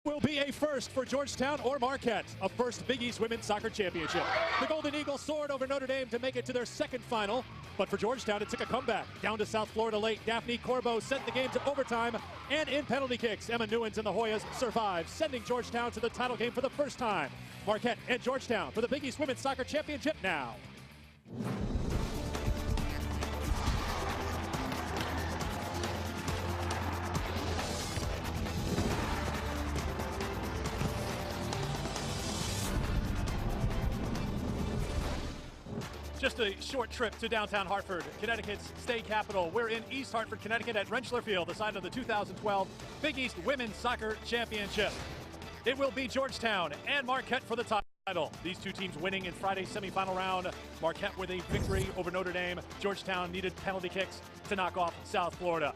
Will be a first for Georgetown or Marquette, a first Big East Women's Soccer Championship. The Golden Eagles soared over Notre Dame to make it to their second final, but for Georgetown it took a comeback. Down to South Florida late, Daphne Corbo sent the game to overtime, and in penalty kicks, Emma Newens and the Hoyas survived, sending Georgetown to the title game for the first time. Marquette and Georgetown for the Big East Women's Soccer Championship now. Just a short trip to downtown Hartford, Connecticut's state capital. We're in East Hartford, Connecticut at Rentschler Field, the site of the 2012 Big East Women's Soccer Championship. It will be Georgetown and Marquette for the title. These two teams winning in Friday's semifinal round. Marquette with a victory over Notre Dame. Georgetown needed penalty kicks to knock off South Florida.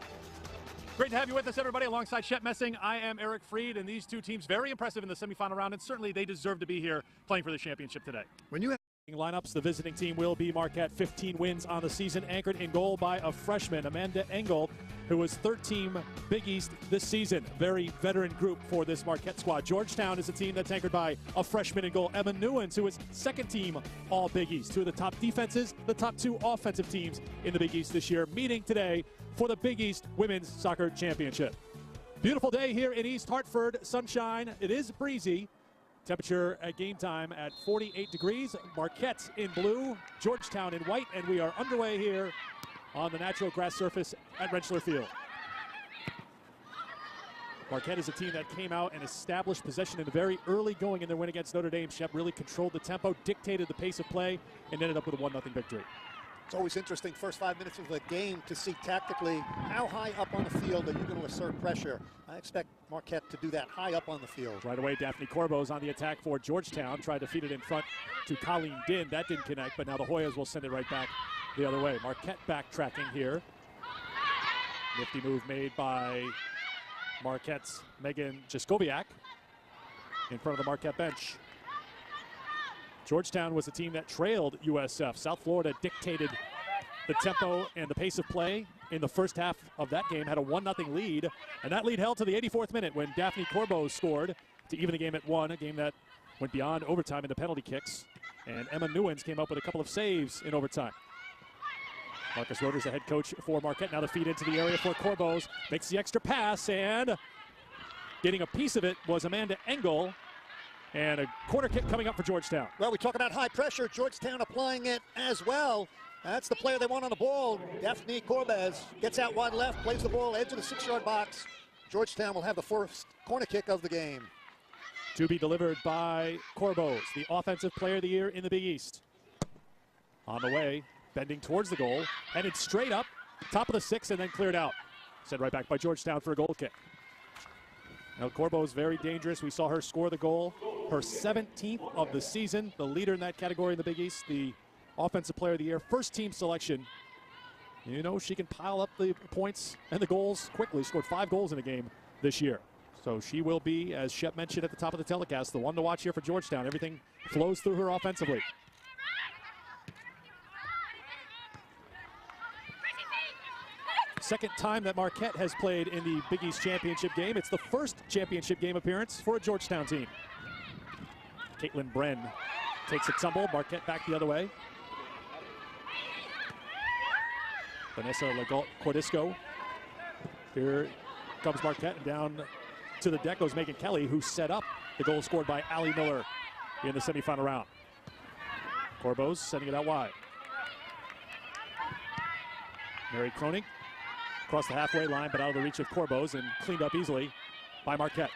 Great to have you with us, everybody. Alongside Shep Messing, I am Eric Freed, and these two teams very impressive in the semifinal round, and certainly they deserve to be here playing for the championship today. When you have lineups, the visiting team will be Marquette. 15 wins on the season, anchored in goal by a freshman, Amanda Engel, who was third-team Big East this season. Very veteran group for this Marquette squad. Georgetown is a team that's anchored by a freshman in goal, Emma Newens, who is second-team All-Big East. Two of the top defenses, the top two offensive teams in the Big East this year, meeting today for the Big East Women's Soccer Championship. Beautiful day here in East Hartford. Sunshine. It is breezy. Temperature at game time at 48 degrees. Marquette in blue, Georgetown in white, and we are underway here on the natural grass surface at Rentschler Field. Marquette is a team that came out and established possession in the very early going in their win against Notre Dame. Shep really controlled the tempo, dictated the pace of play, and ended up with a 1-0 victory. It's always interesting, first 5 minutes of the game, to see tactically how high up on the field are you going to assert pressure. I expect Marquette to do that high up on the field. Right away, Daphne Corbo's on the attack for Georgetown. Tried to feed it in front to Colleen Din. That didn't connect, but now the Hoyas will send it right back the other way. Marquette backtracking here. Nifty move made by Marquette's Megan Jaskowiak in front of the Marquette bench. Georgetown was a team that trailed USF. South Florida dictated the tempo and the pace of play in the first half of that game, had a 1-0 lead, and that lead held to the 84th minute when Daphne Corbo scored to even the game at 1, a game that went beyond overtime in the penalty kicks, and Emma Newens came up with a couple of saves in overtime. Marcus Roeder's the head coach for Marquette. Now the feed into the area for Corbo's, makes the extra pass, and getting a piece of it was Amanda Engel. And a corner kick coming up for Georgetown. Well, we talk about high pressure. Georgetown applying it as well. That's the player they want on the ball. Daphne Corbo gets out wide left, plays the ball edge of the 6-yard box. Georgetown will have the first corner kick of the game. To be delivered by Corbo's, the offensive player of the year in the Big East. On the way, bending towards the goal, headed straight up, top of the 6, and then cleared out. Sent right back by Georgetown for a goal kick. Now Corbo is very dangerous. We saw her score the goal, her 17th of the season, the leader in that category in the Big East, the offensive player of the year, first team selection. You know, she can pile up the points and the goals quickly. Scored 5 goals in a game this year. So she will be, as Shep mentioned at the top of the telecast, the one to watch here for Georgetown. Everything flows through her offensively. Second time that Marquette has played in the Big East Championship game. It's the first championship game appearance for a Georgetown team. Caitlin Bren takes a tumble. Marquette back the other way. Vanessa Cordisco. Here comes Marquette, and down to the deck goes Megan Kelly, who set up the goal scored by Allie Miller in the semifinal round. Corbo's sending it out wide. Mary Kronig across the halfway line, but out of the reach of Corbo's, and cleaned up easily by Marquette.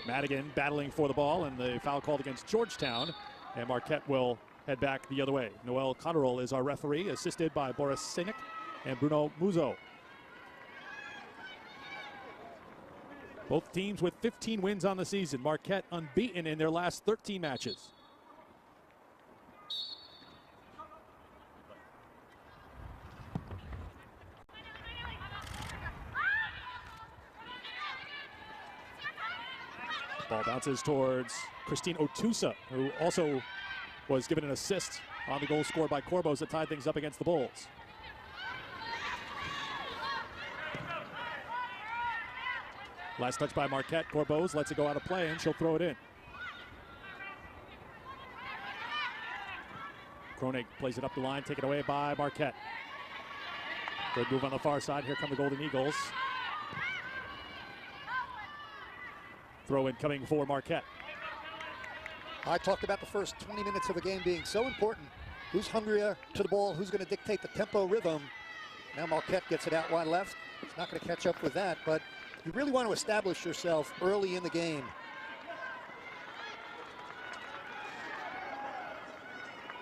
Madigan battling for the ball, and the foul called against Georgetown, and Marquette will head back the other way. Noelle Connerol is our referee, assisted by Boris Sinek and Bruno Muzo. Both teams with 15 wins on the season. Marquette unbeaten in their last 13 matches. Ball bounces towards Christine Otusa, who also was given an assist on the goal scored by Corbos that tied things up against the Bulls. Last touch by Marquette. Corbos lets it go out of play, and she'll throw it in. Kronig plays it up the line, taken away by Marquette. Good move on the far side. Here come the Golden Eagles. Throw in coming for Marquette. I talked about the first 20 minutes of a game being so important. Who's hungrier to the ball? Who's going to dictate the tempo rhythm? Now Marquette gets it out wide left. It's not going to catch up with that, but you really want to establish yourself early in the game.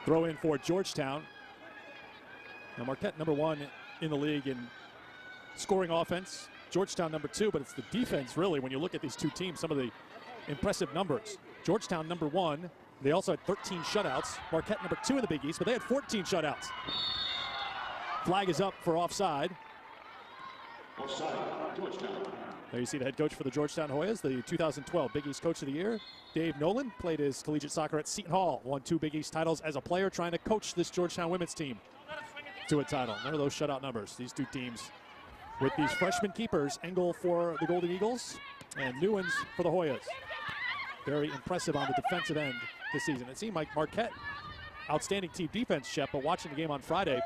Throw in for Georgetown. Now Marquette #1 in the league in scoring offense. Georgetown #2, but it's the defense really when you look at these two teams, some of the impressive numbers. Georgetown #1, they also had 13 shutouts. Marquette #2 in the Big East, but they had 14 shutouts. Flag is up for offside. Offside, Georgetown. There you see the head coach for the Georgetown Hoyas, the 2012 Big East Coach of the Year. Dave Nolan played his collegiate soccer at Seton Hall, won 2 Big East titles as a player, trying to coach this Georgetown women's team to a title. None of those shutout numbers. These two teams with these freshman keepers, Engel for the Golden Eagles and Newens for the Hoyas. Very impressive on the defensive end this season. It seemed like Marquette, outstanding team defense, Shep, but watching the game on Friday,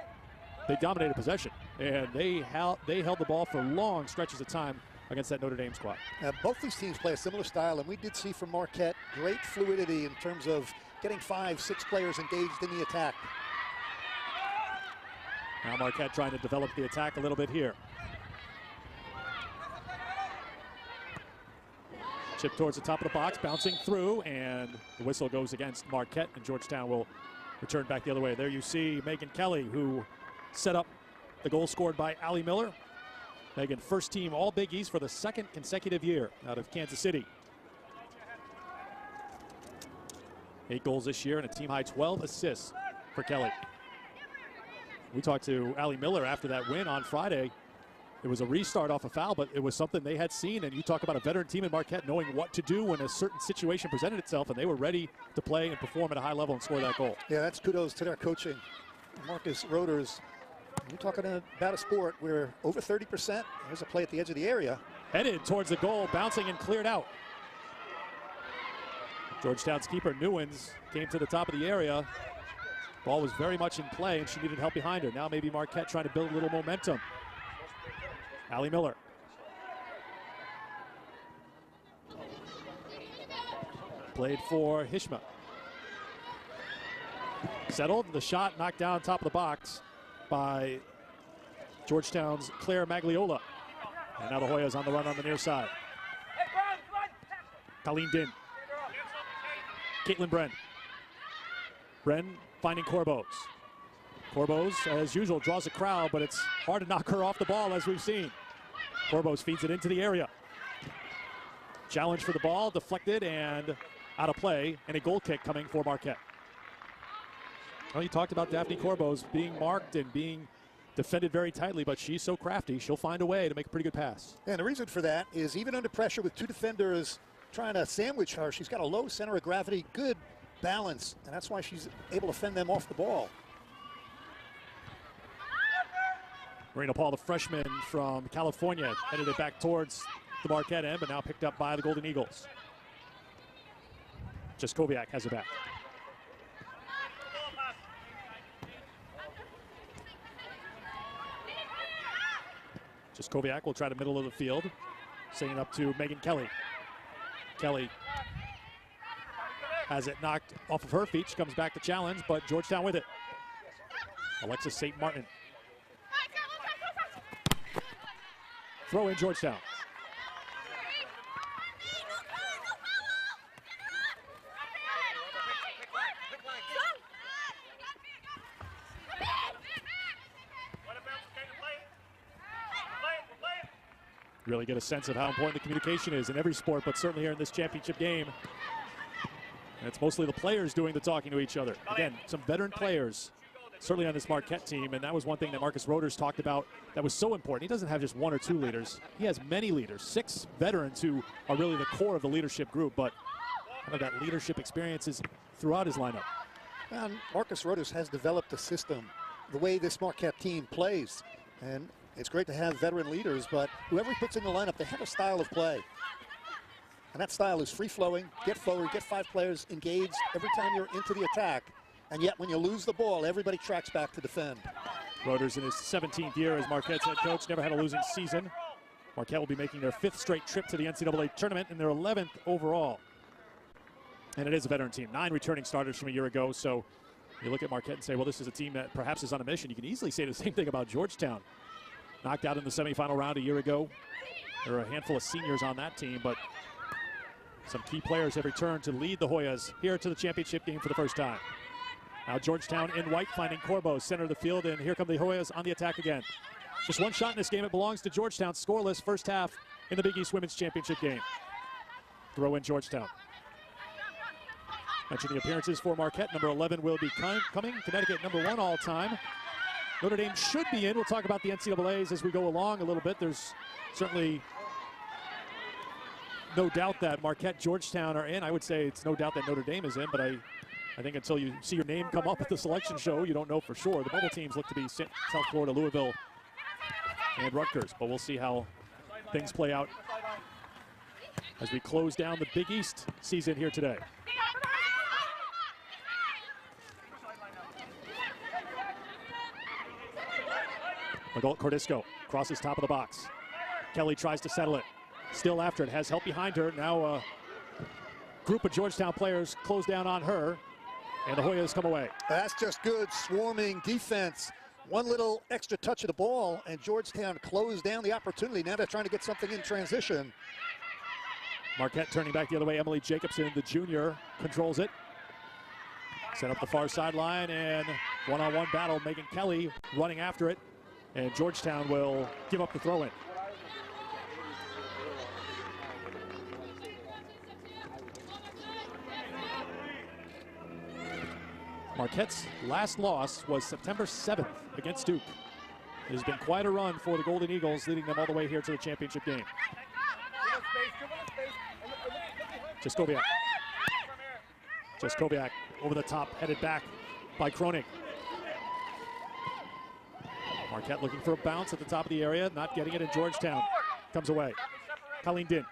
they dominated possession, and they held the ball for long stretches of time against that Notre Dame squad. Both these teams play a similar style, and we did see from Marquette great fluidity in terms of getting 5, 6 players engaged in the attack. Now Marquette trying to develop the attack a little bit here. Chip towards the top of the box, bouncing through, and the whistle goes against Marquette, and Georgetown will return back the other way. There you see Megan Kelly, who set up the goal scored by Allie Miller. Megan, first team All Big East for the 2nd consecutive year out of Kansas City. 8 goals this year and a team-high 12 assists for Kelly. We talked to Allie Miller after that win on Friday. It was a restart off a foul, but it was something they had seen, and you talk about a veteran team in Marquette knowing what to do when a certain situation presented itself, and they were ready to play and perform at a high level and score that goal. Yeah, that's kudos to their coaching. Marcus Roders, you're talking about a sport where over 30%, there's a play at the edge of the area. Headed towards the goal, bouncing and cleared out. Georgetown's keeper, Newens, came to the top of the area. Ball was very much in play, and she needed help behind her. Now maybe Marquette trying to build a little momentum. Allie Miller. Played for Hishma. Settled, the shot knocked down top of the box by Georgetown's Claire Magliola. And now the Hoyas on the run on the near side. Colleen Din. Caitlin Bren. Bren finding Corbos. Corbos, as usual, draws a crowd, but it's hard to knock her off the ball, as we've seen. Corbos feeds it into the area. Challenge for the ball, deflected and out of play, and a goal kick coming for Marquette. Well, you talked about Daphne Corbos being marked and being defended very tightly, but she's so crafty, she'll find a way to make a pretty good pass. And the reason for that is even under pressure with 2 defenders trying to sandwich her, she's got a low center of gravity, good balance, and that's why she's able to fend them off the ball. Marina Paul, the freshman from California, headed it back towards the Marquette end, but now picked up by the Golden Eagles. Jaskowiak has it back. Jaskowiak will try to middle of the field, sending it up to Megan Kelly. Kelly has it knocked off of her feet. She comes back to challenge, but Georgetown with it. Alexis St. Martin. Throw in Georgetown. Really get a sense of how important the communication is in every sport, but certainly here in this championship game. And it's mostly the players doing the talking to each other. Again, some veteran players certainly on this Marquette team, and that was one thing that Marcus Roders talked about that was so important. He doesn't have just 1 or 2 leaders. He has many leaders, 6 veterans who are really the core of the leadership group, but kind of that leadership experience is throughout his lineup. And Marcus Rodas has developed a system, the way this Marquette team plays. And it's great to have veteran leaders, but whoever he puts in the lineup, they have a style of play. And that style is free-flowing, get forward, get 5 players engaged every time you're into the attack. And yet when you lose the ball, everybody tracks back to defend. Rodas in his 17th year as Marquette's head coach, never had a losing season. Marquette will be making their 5th straight trip to the NCAA tournament and their 11th overall. And it is a veteran team, 9 returning starters from a year ago. So you look at Marquette and say, well, this is a team that perhaps is on a mission. You can easily say the same thing about Georgetown. Knocked out in the semifinal round a year ago. There are a handful of seniors on that team, but some key players have returned to lead the Hoyas here to the championship game for the first time. Now Georgetown in white finding Corbo, center of the field, and here come the Hoyas on the attack again. Just one shot in this game. It belongs to Georgetown. Scoreless first half in the Big East Women's Championship game. Throw in Georgetown. Mentioning appearances for Marquette. Number 11 will be coming. Connecticut number 1 all time. Notre Dame should be in. We'll talk about the NCAAs as we go along a little bit. There's certainly no doubt that Marquette, Georgetown are in. I would say it's no doubt that Notre Dame is in, but I think until you see your name come up at the selection show, you don't know for sure. The bubble teams look to be South Florida, Louisville, and Rutgers, but we'll see how things play out as we close down the Big East season here today. Miguel Cordisco crosses top of the box. Kelly tries to settle it. Still after it, has help behind her. Now a group of Georgetown players close down on her, and the Hoyas come away. That's just good swarming defense. One little extra touch of the ball, and Georgetown closed down the opportunity. Now they're trying to get something in transition. Marquette turning back the other way. Emily Jacobson, the junior, controls it. Set up the far sideline, and one-on-one battle. Megan Kelly running after it, and Georgetown will give up the throw-in. Marquette's last loss was September 7th against Duke. It has been quite a run for the Golden Eagles, leading them all the way here to the championship game. Jaskowiak over the top, headed back by Kronig. Marquette looking for a bounce at the top of the area, not getting it, in Georgetown comes away. Colleen Din.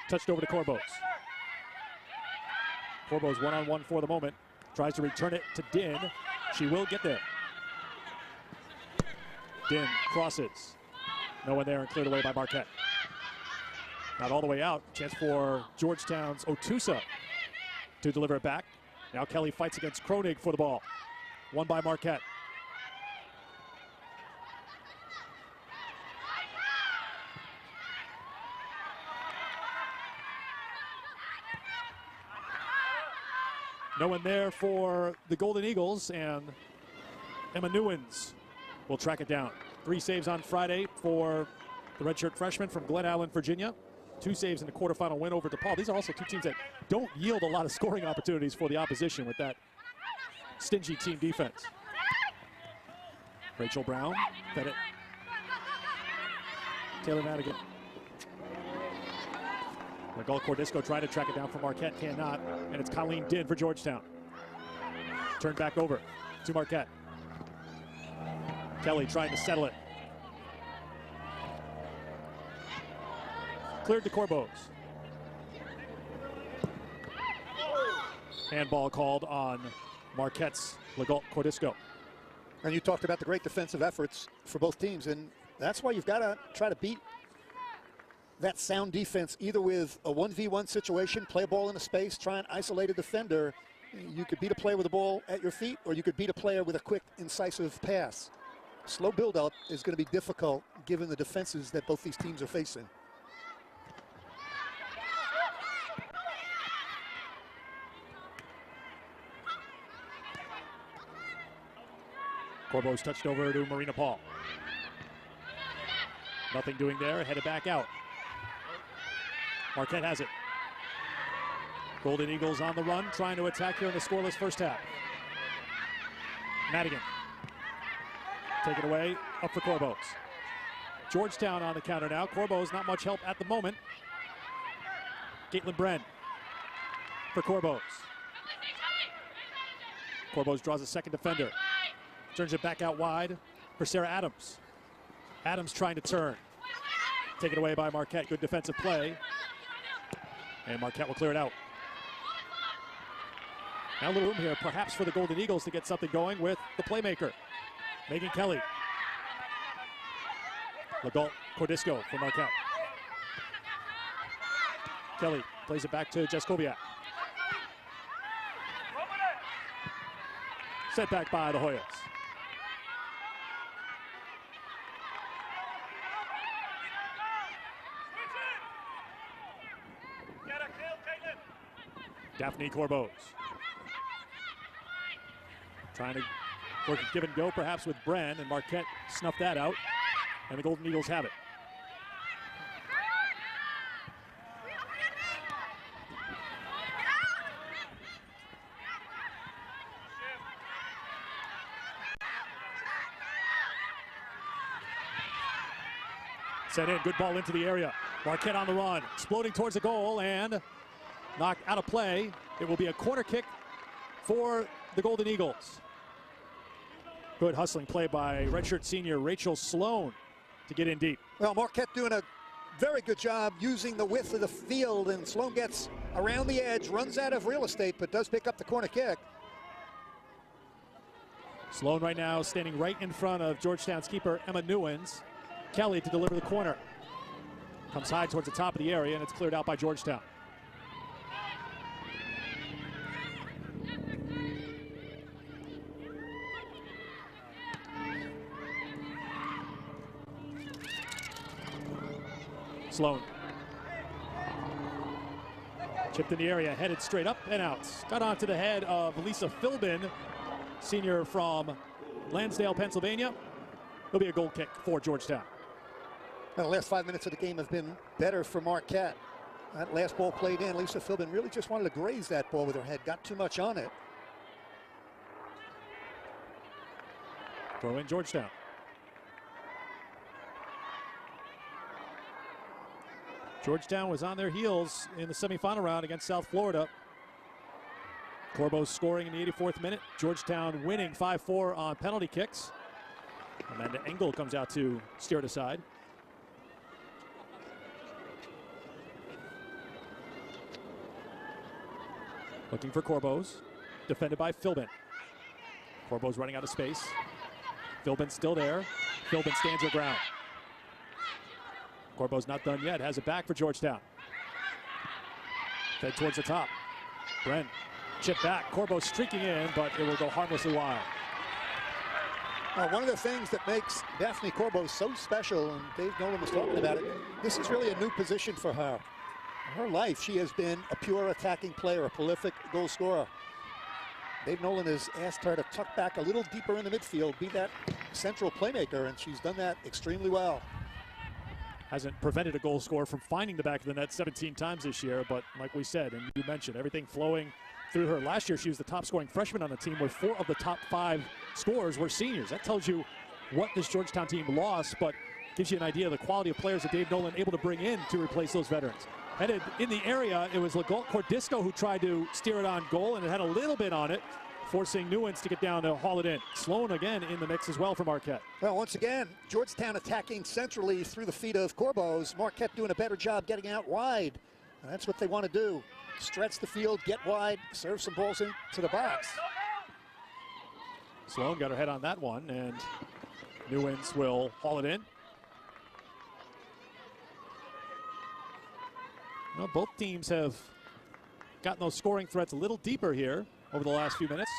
Touched over to Corbos. Corbos one-on-one for the moment. Tries to return it to Din. She will get there. Din crosses. No one there and cleared away by Marquette. Not all the way out. Chance for Georgetown's Otusa to deliver it back. Now Kelly fights against Kronig for the ball. Won by Marquette. No one there for the Golden Eagles, and Emma Newens will track it down. 3 saves on Friday for the redshirt freshman from Glen Allen, Virginia. 2 saves in the quarterfinal win over DePaul. These are also 2 teams that don't yield a lot of scoring opportunities for the opposition with that stingy team defense. Rachel Brown fed it. Taylor Madigan. Miguel Cordisco trying to track it down for Marquette, cannot, and it's Colleen Din for Georgetown. Turned back over to Marquette. Kelly trying to settle it. Cleared to Corbos. Handball called on Marquette's Miguel Cordisco. And you talked about the great defensive efforts for both teams, and that's why you've got to try to beat that sound defense, either with a 1v1 situation, play a ball into space, try and isolate a defender. You could beat a player with the ball at your feet, or you could beat a player with a quick, incisive pass. Slow build-up is going to be difficult given the defenses that both these teams are facing. Corbos touched over to Marina Paul. Nothing doing there, headed back out. Marquette has it. Golden Eagles on the run, trying to attack here in the scoreless first half. Madigan. Take it away, up for Corbos. Georgetown on the counter now. Corbos not much help at the moment. Caitlin Bren for Corbos. Corbos draws a second defender. Turns it back out wide for Sarah Adams. Adams trying to turn. Taken away by Marquette. Good defensive play. And Marquette will clear it out. Now a little room here, perhaps for the Golden Eagles to get something going with the playmaker, Megan Kelly. Legault Cordisco for Marquette. Kelly plays it back to Jaskowiak. Set back by the Hoyas. Daphne Corbos. Trying to work a give and go perhaps with Bren, and Marquette snuffed that out, and the Golden Eagles have it. Set in, good ball into the area. Marquette on the run, exploding towards the goal, and knocked out of play. It will be a corner kick for the Golden Eagles. Good hustling play by redshirt senior Rachel Sloan to get in deep. Well, Marquette doing a very good job using the width of the field, and Sloan gets around the edge, runs out of real estate, but does pick up the corner kick. Sloan right now standing right in front of Georgetown's keeper Emma Newens. Kelly to deliver the corner. Comes high towards the top of the area, and it's cleared out by Georgetown. Sloan. Chipped in the area, headed straight up and out. Got onto the head of Lisa Philbin, senior from Lansdale, Pennsylvania. It'll be a goal kick for Georgetown. Well, the last 5 minutes of the game have been better for Marquette. That last ball played in, Lisa Philbin really just wanted to graze that ball with her head, got too much on it. Throw in Georgetown. Georgetown was on their heels in the semifinal round against South Florida. Corbos scoring in the 84th minute. Georgetown winning 5-4 on penalty kicks. Amanda Engel comes out to steer it aside. Looking for Corbos. Defended by Philbin. Corbos running out of space. Philbin still there. Philbin stands her ground. Corbos not done yet. Has it back for Georgetown. Fed towards the top. Bren chip back. Corbos streaking in, but it will go harmlessly wide. One of the things that makes Daphne Corbos so special, and Dave Nolan was talking about it, this is really a new position for her. In her life, she has been a pure attacking player, a prolific goal scorer. Dave Nolan has asked her to tuck back a little deeper in the midfield, be that central playmaker, and she's done that extremely well. Hasn't prevented a goal scorer from finding the back of the net 17 times this year, but like we said, and you mentioned, everything flowing through her. Last year, she was the top scoring freshman on the team, where 4 of the top 5 scorers were seniors. That tells you what this Georgetown team lost, but gives you an idea of the quality of players that Dave Nolan able to bring in to replace those veterans. Headed in the area, it was Legault Cordisco who tried to steer it on goal, and it had a little bit on it, forcing Newens to get down to haul it in. Sloan again in the mix as well for Marquette. Well, once again, Georgetown attacking centrally through the feet of Corbos. Marquette doing a better job getting out wide. And that's what they want to do. Stretch the field, get wide, serve some balls into the box. Sloan got her head on that one, and Newens will haul it in. Well, both teams have gotten those scoring threats a little deeper here over the last few minutes.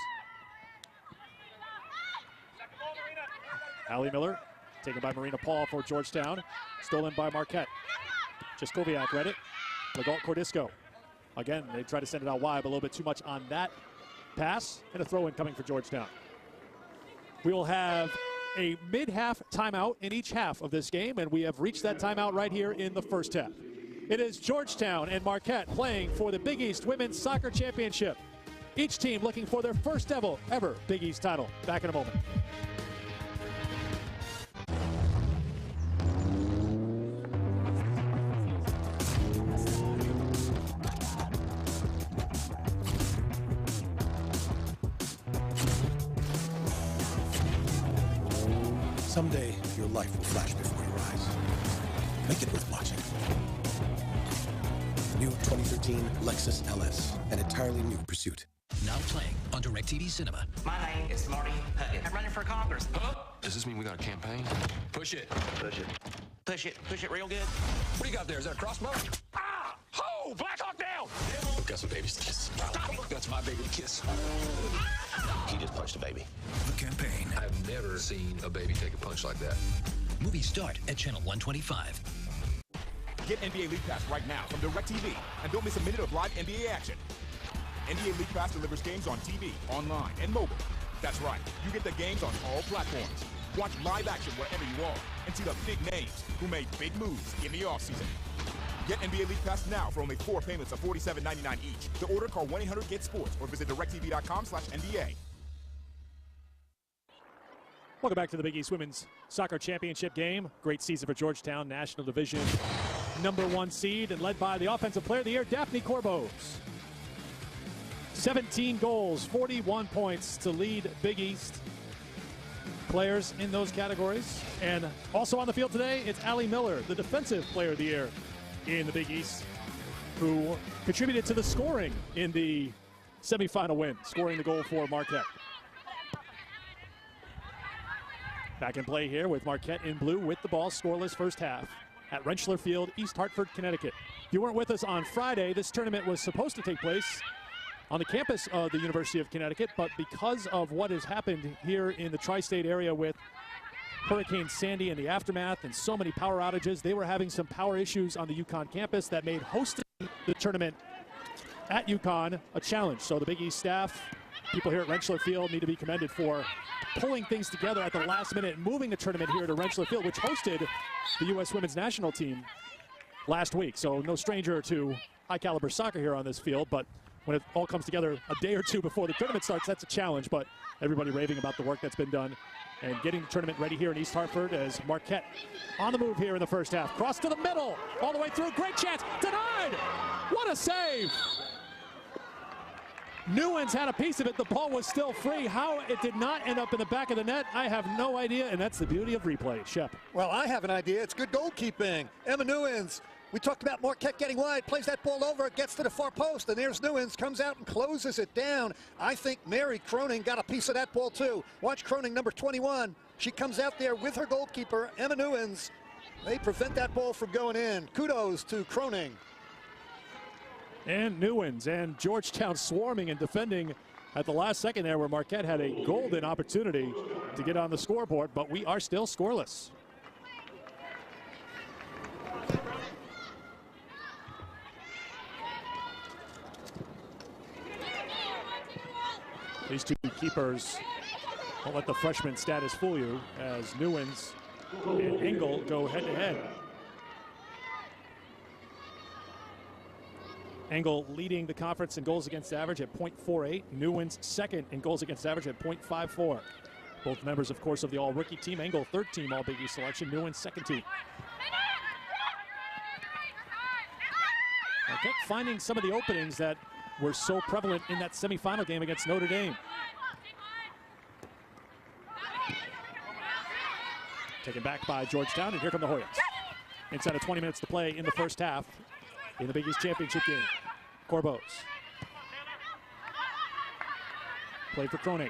Allie Miller, taken by Marina Paul for Georgetown. Stolen by Marquette. Jaskowiak read it. Legault Cordisco. Again, they try to send it out wide, but a little bit too much on that pass. And a throw-in coming for Georgetown. We will have a mid-half timeout in each half of this game, and we have reached that timeout right here in the first half. It is Georgetown and Marquette playing for the Big East Women's Soccer Championship. Each team looking for their first ever Big East title. Back in a moment. Someday, your life will flash before your eyes. Make it worth watching. New 2013 Lexus LS, an entirely new pursuit. Now playing on DirecTV Cinema. My name is Marty Hutton. I'm running for Congress. Huh? Does this mean we got a campaign? Push it. Push it. Push it. Push it real good. What do you got there? Is that a crossbow? Ah! Ho! Black Hawk down! Got some babies to kiss. That's my baby to kiss. He just punched a baby. The campaign. I've never seen a baby take a punch like that. Movies start at channel 125. Get NBA League Pass right now from DirecTV and don't miss a minute of live NBA action. NBA League Pass delivers games on TV, online, and mobile. That's right, you get the games on all platforms. Watch live action wherever you are and see the big names who made big moves in the offseason. Get NBA League Pass now for only 4 payments of $47.99 each. To order, call 1-800-GET-SPORTS or visit directv.com/NBA. Welcome back to the Big East Women's Soccer Championship game. Great season for Georgetown, National Division #1 seed, and led by the Offensive Player of the Year, Daphne Corbos. 17 goals, 41 points to lead Big East players in those categories. And also on the field today, it's Allie Miller, the Defensive Player of the Year in the Big East, who contributed to the scoring in the semifinal win, scoring the goal for Marquette. Back in play here with Marquette in blue with the ball, scoreless first half at Rentschler Field, East Hartford, Connecticut. If you weren't with us on Friday, this tournament was supposed to take place on the campus of the University of Connecticut, but because of what has happened here in the tri-state area with Hurricane Sandy and the aftermath and so many power outages, they were having some power issues on the UConn campus that made hosting the tournament at UConn a challenge. So the Big East staff, people here at Rentschler Field, need to be commended for pulling things together at the last minute and moving the tournament here to Rentschler Field, which hosted the U.S. women's national team last week. So no stranger to high caliber soccer here on this field, but when it all comes together a day or two before the tournament starts, that's a challenge. But everybody raving about the work that's been done and getting the tournament ready here in East Hartford as Marquette on the move here in the first half. Cross to the middle, all the way through, great chance, denied! What a save! Newens had a piece of it, the ball was still free. How it did not end up in the back of the net, I have no idea, and that's the beauty of replay. Shep. Well, I have an idea. It's good goalkeeping. Emma Newens, we talked about Marquette getting wide, plays that ball over, gets to the far post, and there's Newens, comes out and closes it down. I think Mary Croning got a piece of that ball too. Watch Croning, number 21. She comes out there with her goalkeeper, Emma Newens. They prevent that ball from going in. Kudos to Croning. And Newens and Georgetown swarming and defending at the last second there, where Marquette had a golden opportunity to get on the scoreboard, but we are still scoreless. These two keepers won't let the freshman status fool you, as Newens and Engel go head-to-head. Engel leading the conference in goals against average at .48. Newens second in goals against average at .54. Both members, of course, of the all-rookie team. Engel third team All-Big East selection. Newens second team. I kept finding some of the openings that were so prevalent in that semifinal game against Notre Dame. Taken back by Georgetown, and here come the Hoyas. Inside of 20 minutes to play in the first half in the Big East Championship game. Corbos. Played for Croning.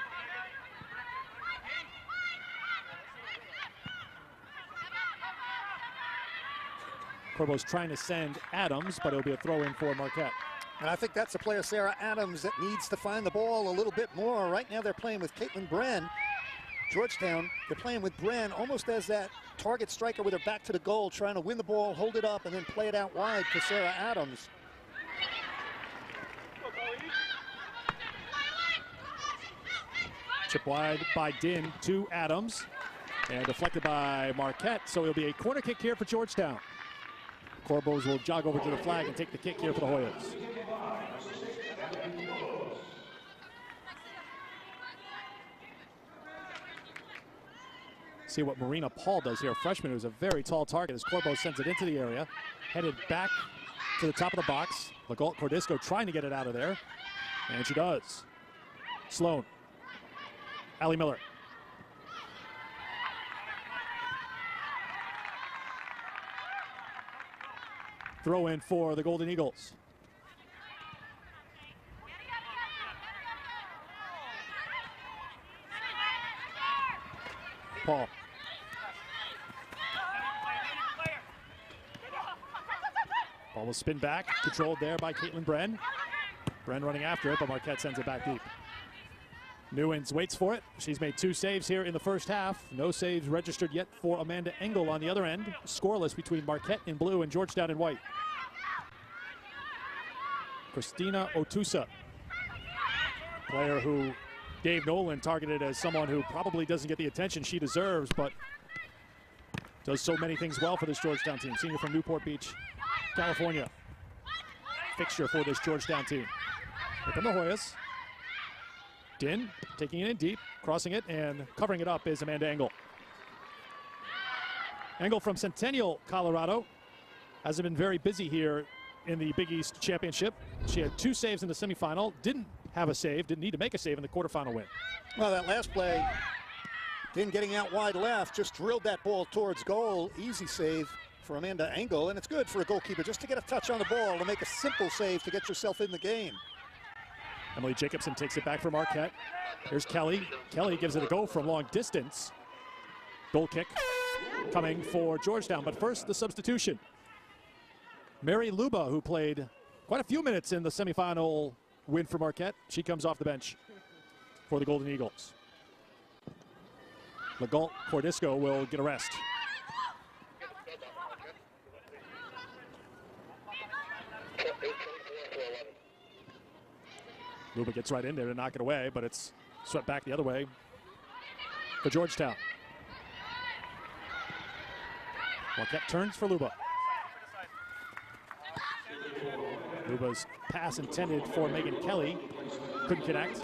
Corbos trying to send Adams, but it'll be a throw-in for Marquette. And I think that's the player, Sarah Adams, that needs to find the ball a little bit more. Right now they're playing with Caitlin Bren. Georgetown, they're playing with Bren almost as that target striker with her back to the goal, trying to win the ball, hold it up, and then play it out wide for Sarah Adams. Chip wide by Din to Adams, and deflected by Marquette, so it'll be a corner kick here for Georgetown. Corbos will jog over to the flag and take the kick here for the Hoyas. See what Marina Paul does here, a freshman who's a very tall target, as Corbos sends it into the area, headed back to the top of the box. Legault Cordisco trying to get it out of there, and she does. Sloan. Allie Miller. throw in for the Golden Eagles. Paul. Ball will spin back, controlled there by Caitlin Bren. Bren running after it, but Marquette sends it back deep. Newens waits for it. She's made 2 saves here in the first half. No saves registered yet for Amanda Engel on the other end. Scoreless between Marquette in blue and Georgetown in white. Christina Otusa, player who Dave Nolan targeted as someone who probably doesn't get the attention she deserves, but does so many things well for this Georgetown team. Senior from Newport Beach, California. Fixture for this Georgetown team. Here come the Hoyas. Din taking it in deep, crossing it, and covering it up is Amanda Engel. Engel from Centennial, Colorado. Hasn't been very busy here in the Big East Championship. She had 2 saves in the semifinal, didn't have a save, didn't need to make a save in the quarterfinal win. Well, that last play, Din getting out wide left, just drilled that ball towards goal. Easy save for Amanda Engel, and it's good for a goalkeeper just to get a touch on the ball, to make a simple save to get yourself in the game. Emily Jacobson takes it back for Marquette. Here's Kelly. Kelly gives it a go from long distance. Goal kick coming for Georgetown, but first the substitution. Mary Luba, who played quite a few minutes in the semifinal win for Marquette, she comes off the bench for the Golden Eagles. Legault Cordisco will get a rest. Luba gets right in there to knock it away, but it's swept back the other way for Georgetown. Marquette turns for Luba. Luba's pass intended for Megan Kelly. Couldn't connect.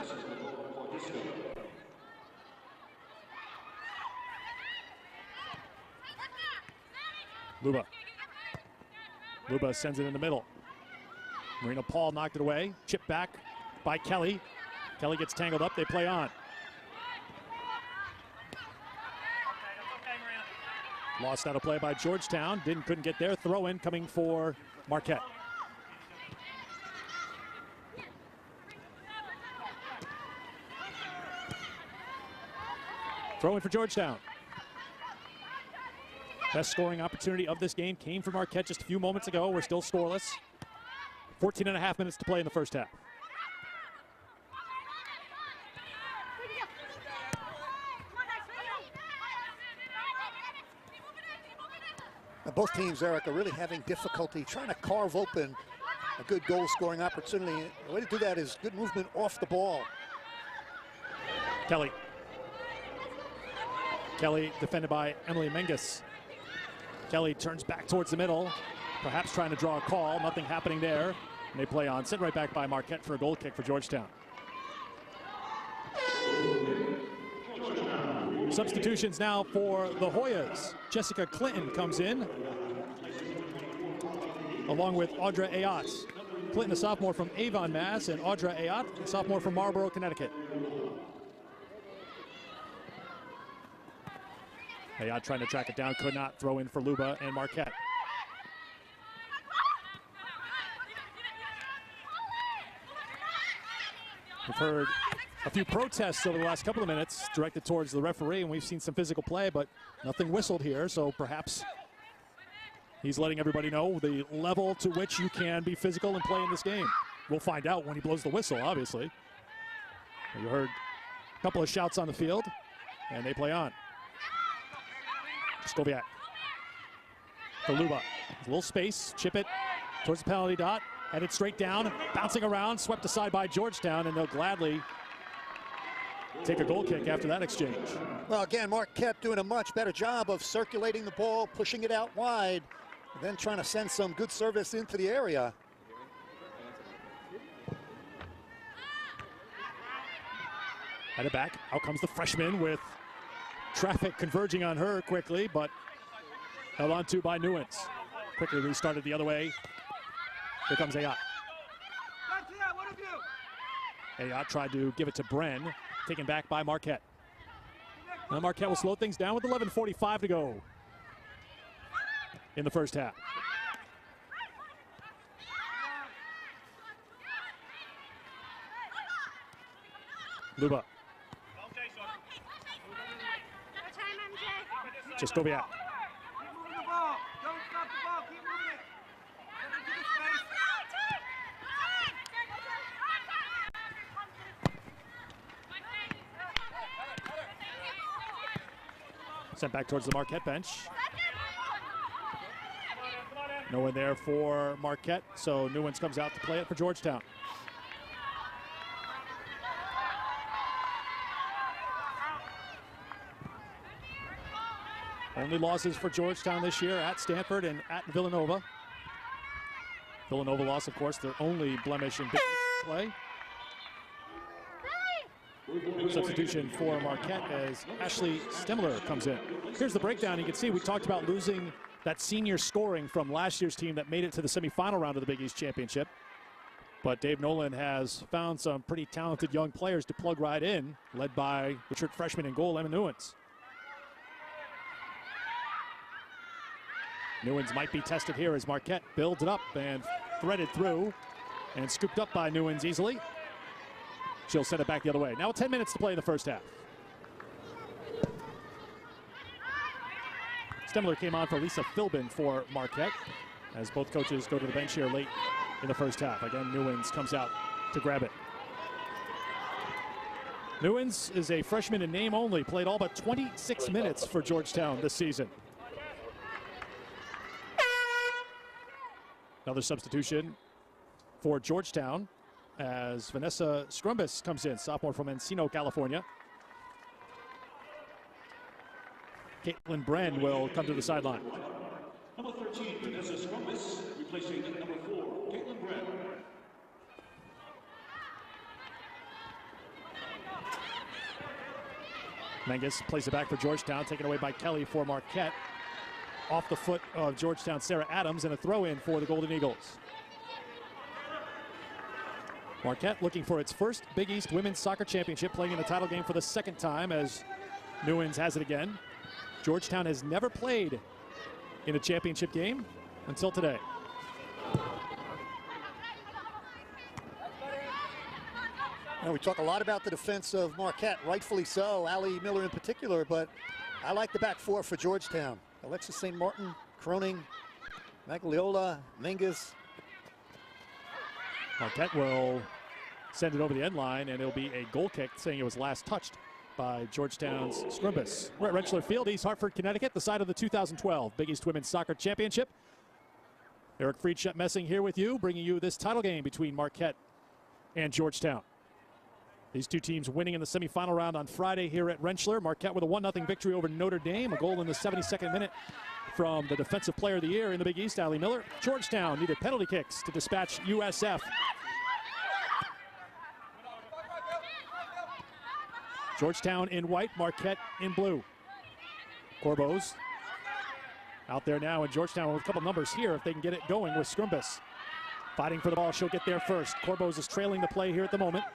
Luba. Luba sends it in the middle. Marina Paul knocked it away. Chip back by Kelly. Kelly gets tangled up. They play on. Lost out of play by Georgetown. Couldn't get there. Throw in coming for Marquette. Throw in for Georgetown. Best scoring opportunity of this game came from Marquette just a few moments ago. We're still scoreless. 14.5 minutes to play in the first half. Both teams, Eric, are really having difficulty trying to carve open a good goal-scoring opportunity. The way to do that is good movement off the ball. Kelly. Kelly defended by Emily Menges. Kelly turns back towards the middle, perhaps trying to draw a call. Nothing happening there. And they play on. Sent right back by Marquette for a goal kick for Georgetown. Substitutions now for the Hoyas. Jessica Clinton comes in, along with Audra Ayotte. Clinton, a sophomore from Avon, Mass, and Audra Ayotte, a sophomore from Marlborough, Connecticut. Ayotte trying to track it down, could not. Throw in for Luba and Marquette. We've heard a few protests over the last couple of minutes directed towards the referee, and we've seen some physical play, but nothing whistled here, so perhaps he's letting everybody know the level to which you can be physical and play in this game. We'll find out when he blows the whistle, obviously. You heard a couple of shouts on the field, and they play on. Skoviak for Luba. A little space, chip it towards the penalty dot, headed straight down, bouncing around, swept aside by Georgetown, and they'll gladly take a goal kick after that exchange. Well, again, Marquette doing a much better job of circulating the ball, pushing it out wide, then trying to send some good service into the area. Headed back, out comes the freshman with traffic converging on her quickly, but held on to by Newens. Quickly restarted the other way. Here comes Ayotte. Ayotte tried to give it to Bren, taken back by Marquette. Now Marquette will slow things down with 11:45 to go in the first half. Luba. Jaskowiak. Sent back towards the Marquette bench. No one there for Marquette, so Newens comes out to play it for Georgetown. Only losses for Georgetown this year at Stanford and at Villanova. Villanova lost, of course, their only blemish in Big East play. Substitution for Marquette as Ashley Stemler comes in. Here's the breakdown. You can see we talked about losing that senior scoring from last year's team that made it to the semifinal round of the Big East Championship. But Dave Nolan has found some pretty talented young players to plug right in, led by the redshirt freshman in goal, Emma Newens. Newens might be tested here as Marquette builds it up and threaded through and scooped up by Newens easily. She'll send it back the other way. Now 10 minutes to play in the first half. Stemler came on for Lisa Philbin for Marquette as both coaches go to the bench here late in the first half. Again, Newens comes out to grab it. Newens is a freshman in name only, played all but 26 minutes for Georgetown this season. Another substitution for Georgetown as Vanessa Scrumbus comes in, sophomore from Encino, California. Caitlin Bren will come to the sideline. Number 13, Vanessa Scrumbus, replacing number 4, Caitlin Bren. Menges plays it back for Georgetown, taken away by Kelly for Marquette. Off the foot of Georgetown, Sarah Adams, and a throw-in for the Golden Eagles. Marquette looking for its first Big East Women's Soccer Championship, playing in the title game for the second time as Newens has it again. Georgetown has never played in a championship game until today. Now, we talk a lot about the defense of Marquette, rightfully so, Allie Miller in particular, but I like the back four for Georgetown. Alexis St. Martin, Croning, Magliola, Menges. Marquette will send it over the end line, and it'll be a goal kick, saying it was last touched by Georgetown's Scrumbus. We're at Rentschler Field, East Hartford, Connecticut, the site of the 2012 Big East Women's Soccer Championship. Eric Friedshut-Messing here with you, bringing you this title game between Marquette and Georgetown. These two teams winning in the semifinal round on Friday here at Rentschler. Marquette with a 1-0 victory over Notre Dame, a goal in the 72nd minute from the Defensive Player of the Year in the Big East, Allie Miller. Georgetown needed penalty kicks to dispatch USF. Georgetown in white, Marquette in blue. Corbos out there now, and Georgetown with a couple numbers here if they can get it going with Scrumbus. Fighting for the ball, she'll get there first. Corbos is trailing the play here at the moment.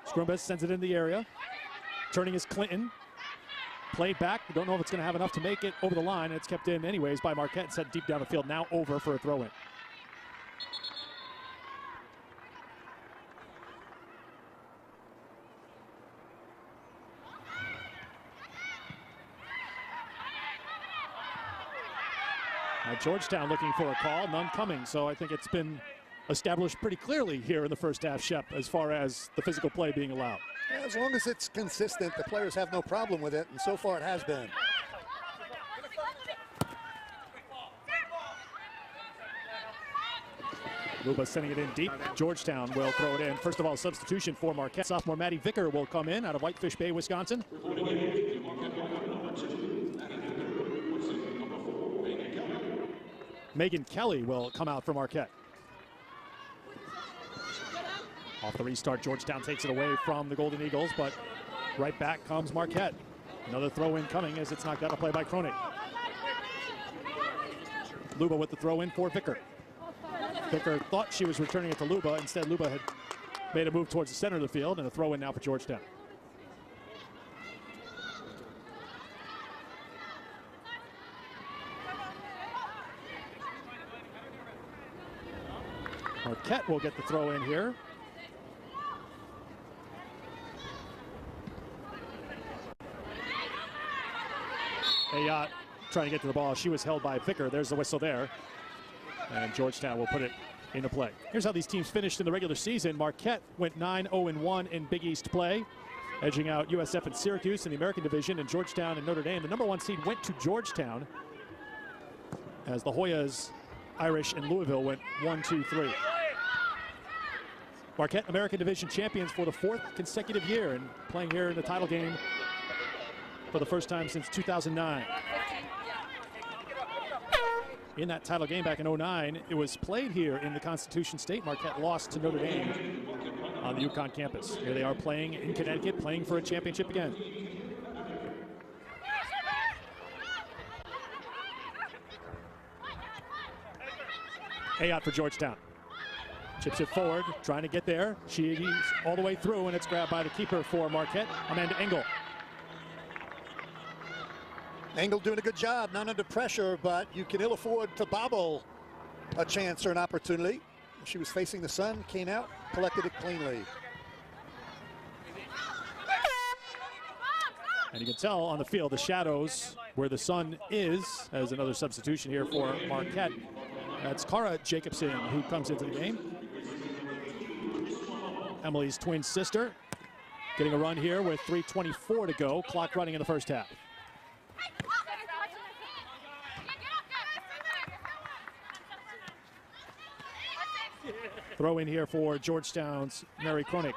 Scrumbus sends it in the area. Turning is Clinton. Played back. We don't know if it's going to have enough to make it over the line. And it's kept in anyways by Marquette and sent deep down the field. Now over for a throw-in. Now Georgetown looking for a call. None coming. So I think it's been established pretty clearly here in the first half, Shep, as far as the physical play being allowed. Yeah, as long as it's consistent, the players have no problem with it, and so far it has been. Luba sending it in deep. Georgetown will throw it in. First of all, substitution for Marquette. Sophomore Maddie Vicker will come in out of Whitefish Bay, Wisconsin. Megan Kelly will come out for Marquette. Off the restart, Georgetown takes it away from the Golden Eagles, but right back comes Marquette. Another throw-in coming as it's knocked out of play by Cronin. Luba with the throw-in for Vicker. Vicker thought she was returning it to Luba. Instead, Luba had made a move towards the center of the field, and a throw-in now for Georgetown. Marquette will get the throw-in here. Ayat trying to get to the ball. She was held by Vicker. There's the whistle there. And Georgetown will put it into play. Here's how these teams finished in the regular season. Marquette went 9-0-1 in Big East play, edging out USF and Syracuse in the American Division, and Georgetown and Notre Dame. The number 1 seed went to Georgetown as the Hoyas, Irish, and Louisville went 1-2-3. Marquette American Division champions for the 4th consecutive year and playing here in the title game for the first time since 2009. In that title game back in 2009, it was played here in the Constitution State. Marquette lost to Notre Dame on the UConn campus. Here they are playing in Connecticut, playing for a championship again. Ayat for Georgetown. Chips it forward, trying to get there. She's all the way through, and it's grabbed by the keeper for Marquette, Amanda Engel. Engel doing a good job, not under pressure, but you can ill afford to bobble a chance or an opportunity. She was facing the sun, came out, collected it cleanly. And you can tell on the field the shadows where the sun is, as another substitution here for Marquette. That's Cara Jacobson who comes into the game. Emily's twin sister getting a run here with 3:24 to go. Clock running in the first half. Throw in here for Georgetown's Mary Kronig.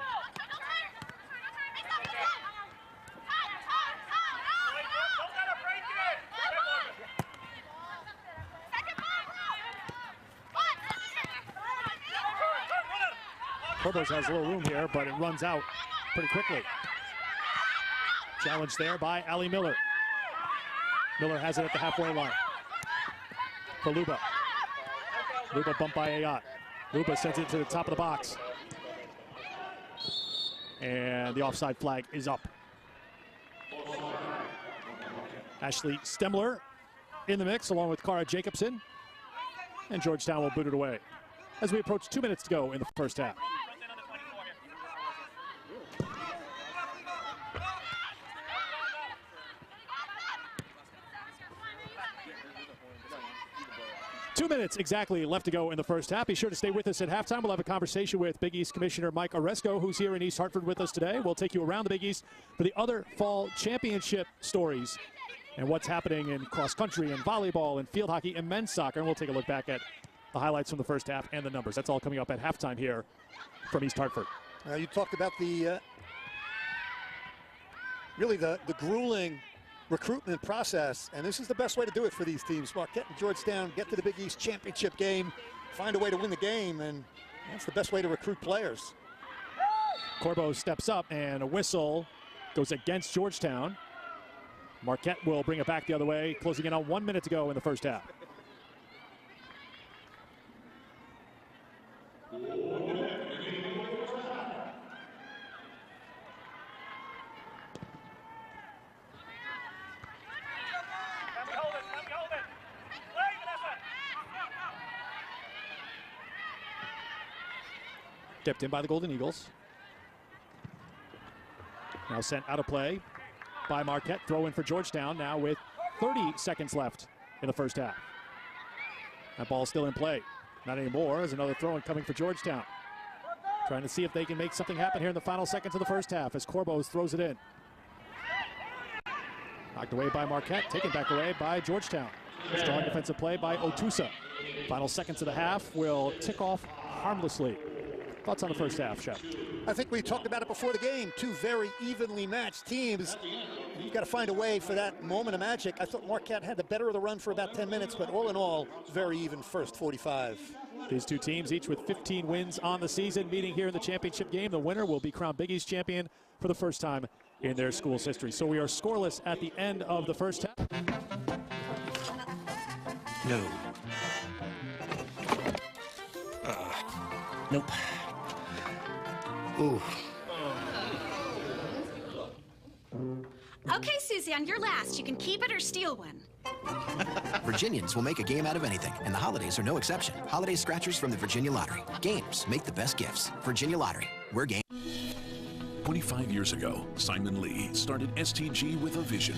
Corbos has a little room here, but it runs out pretty quickly. Challenge there by Allie Miller. Miller has it at the halfway line. For Luba. Luba bumped by Ayat. Luba sends it to the top of the box. And the offside flag is up. Ashley Stemler in the mix along with Cara Jacobson. And Georgetown will boot it away as we approach 2 minutes to go in the first half. Two minutes exactly left to go in the first half. Be sure to stay with us at halftime. We'll have a conversation with Big East Commissioner Mike Oresco, who's here in East Hartford with us today. We'll take you around the Big East for the other fall championship stories and what's happening in cross country and volleyball and field hockey and men's soccer. And we'll take a look back at the highlights from the first half and the numbers. That's all coming up at halftime here from East Hartford. You talked about the really the grueling recruitment process, and this is the best way to do it for these teams. Marquette and Georgetown get to the Big East championship game, find a way to win the game, and that's the best way to recruit players. Corbo steps up, and a whistle goes against Georgetown. Marquette will bring it back the other way, closing in on 1 minute to go in the first half. Tipped in by the Golden Eagles. Now sent out of play by Marquette. Throw in for Georgetown now with 30 seconds left in the first half. That ball still in play. Not anymore. There's another throw in coming for Georgetown. Trying to see if they can make something happen here in the final seconds of the first half as Corbos throws it in. Knocked away by Marquette. Taken back away by Georgetown. Strong defensive play by Otusa. Final seconds of the half will tick off harmlessly. Thoughts on the first half, Shep? I think we talked about it before the game. Two very evenly matched teams. You've got to find a way for that moment of magic. I thought Marquette had the better of the run for about 10 minutes, but all in all, very even first 45. These two teams, each with 15 wins on the season, meeting here in the championship game. The winner will be crowned Big East champion for the first time in their school's history. So we are scoreless at the end of the first half. No. Nope. Ooh. Okay, Suzanne, you're last. You can keep it or steal one. Virginians will make a game out of anything, and the holidays are no exception. Holiday scratchers from the Virginia Lottery. Games make the best gifts. Virginia Lottery. We're game. 25 years ago, Simon Lee started STG with a vision.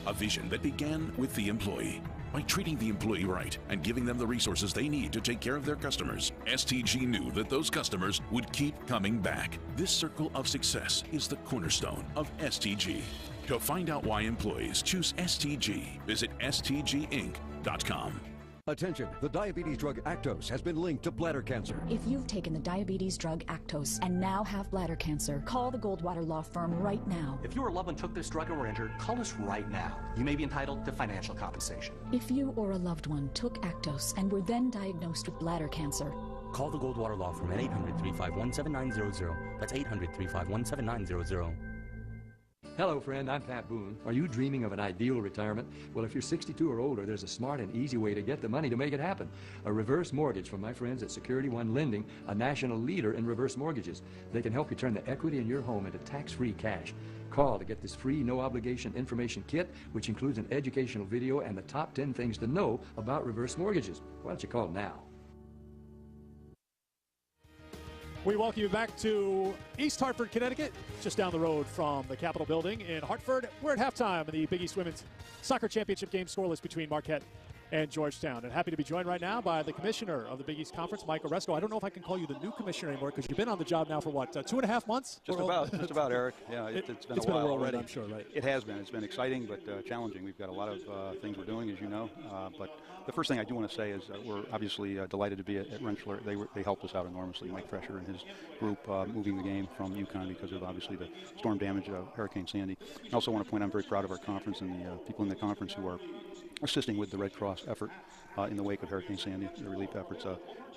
a vision that began with the employee. By treating the employee right and giving them the resources they need to take care of their customers, STG knew that those customers would keep coming back. This circle of success is the cornerstone of STG. To find out why employees choose STG, visit stginc.com. Attention, the diabetes drug Actos has been linked to bladder cancer. If you've taken the diabetes drug Actos and now have bladder cancer, call the Goldwater Law Firm right now. If your loved one took this drug and were injured, call us right now. You may be entitled to financial compensation. If you or a loved one took Actos and were then diagnosed with bladder cancer, call the Goldwater Law Firm at 800-351-7900. That's 800-351-7900. Hello, friend. I'm Pat Boone. Are you dreaming of an ideal retirement? Well, if you're 62 or older, there's a smart and easy way to get the money to make it happen. A reverse mortgage from my friends at Security One Lending, a national leader in reverse mortgages. They can help you turn the equity in your home into tax-free cash. Call to get this free, no-obligation information kit, which includes an educational video and the top 10 things to know about reverse mortgages. Why don't you call now? We welcome you back to East Hartford, Connecticut, just down the road from the Capitol Building in Hartford. We're at halftime in the Big East Women's Soccer Championship game, scoreless between Marquette and Georgetown. And happy to be joined right now by the commissioner of the Big East Conference, Mike Oresco. I don't know if I can call you the new commissioner anymore because you've been on the job now for what, 2.5 months? Just about, Eric. Yeah, it's been a while already. I'm sure, right? It has been. It's been exciting but challenging. We've got a lot of things we're doing, as you know. But the first thing I do want to say is we're obviously delighted to be at Rentschler. They helped us out enormously. Mike Fresher and his group moving the game from UConn because of obviously the storm damage of Hurricane Sandy. I also want to point out I'm very proud of our conference and the people in the conference who are assisting with the Red Cross effort in the wake of Hurricane Sandy, the relief efforts.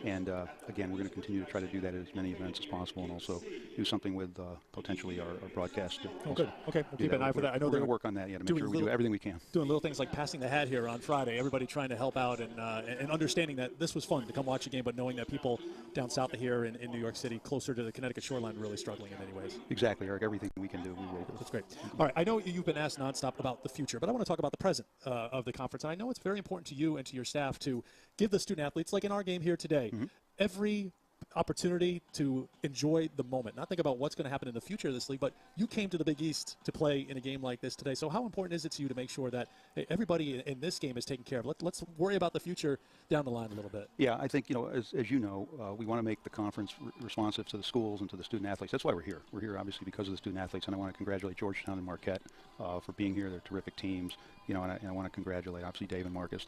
Again, we're going to continue to try to do that at as many events as possible and also do something with potentially our broadcast. Oh, good. Okay, we'll keep an eye for that. I know we're going to work on that, to make sure we do everything we can. Doing little things like passing the hat here on Friday, everybody trying to help out and understanding that this was fun to come watch a game, but knowing that people down south of here in New York City, closer to the Connecticut shoreline, really struggling in many ways. Exactly, Eric. Everything we can do, we will do. That's great. All right, I know you've been asked nonstop about the future, but I want to talk about the present of the conference. And I know it's very important to you and to your staff to give the student athletes, like in our game here today, every opportunity to enjoy the moment, not think about what's going to happen in the future of this league, but you came to the Big East to play in a game like this today. So how important is it to you to make sure that everybody in this game is taken care of? Let's worry about the future down the line a little bit. Yeah, I think, as you know, we want to make the conference responsive to the schools and to the student athletes. That's why we're here. We're here, obviously, because of the student athletes, and I want to congratulate Georgetown and Marquette for being here. They're terrific teams, and I want to congratulate, obviously, Dave and Marcus.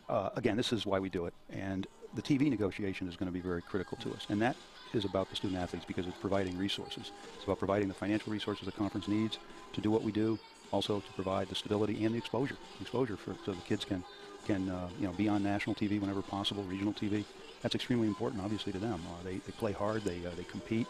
Again, this is why we do it, and the TV negotiation is going to be very critical to us, and that is about the student athletes because it's providing resources. It's about providing the financial resources the conference needs to do what we do, also to provide the stability and the exposure so the kids can be on national TV whenever possible, regional TV. That's extremely important, obviously, to them. They play hard, they compete,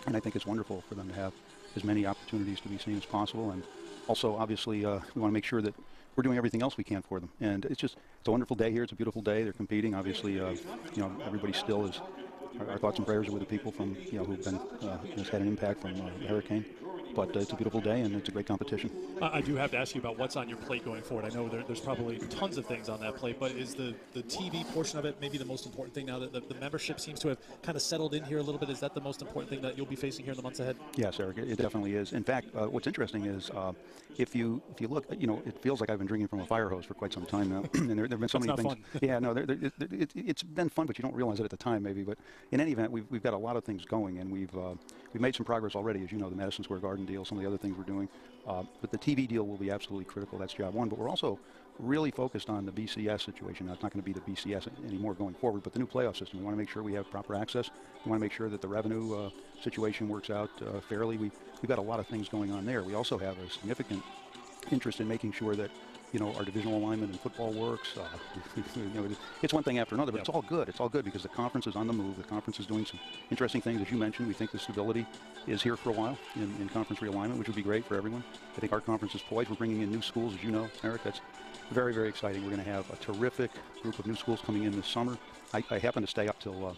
and I think it's wonderful for them to have as many opportunities to be seen as possible. And also, obviously, we want to make sure that we're doing everything else we can for them. And it's a wonderful day here. It's a beautiful day. They're competing. Obviously, everybody still is. Our thoughts and prayers are with the people from, who've been has had an impact from the hurricane. But it's a beautiful day, and it's a great competition. I do have to ask you about what's on your plate going forward. I know there's probably tons of things on that plate, but is the TV portion of it maybe the most important thing now that the membership seems to have kind of settled in here a little bit? Is that the most important thing that you'll be facing here in the months ahead? Yes, Eric, it definitely is. In fact, what's interesting is if you look, it feels like I've been drinking from a fire hose for quite some time now, and there have been so many things. Fun. Yeah, no, it's been fun, but you don't realize it at the time, maybe. But in any event, we've got a lot of things going, and we've made some progress already, as you know, the Madison Square Garden deal, some of the other things we're doing. But the TV deal will be absolutely critical. That's job one. But we're also really focused on the BCS situation. Now, it's not going to be the BCS anymore going forward, but the new playoff system. We want to make sure we have proper access. We want to make sure that the revenue situation works out fairly. We've got a lot of things going on there. We also have a significant interest in making sure that our divisional alignment in football works. It's one thing after another, but it's all good. It's all good because the conference is on the move. The conference is doing some interesting things. As you mentioned, we think the stability is here for a while in conference realignment, which would be great for everyone. I think our conference is poised. We're bringing in new schools, as you know, Eric. That's very, very exciting. We're going to have a terrific group of new schools coming in this summer. I happened to stay up till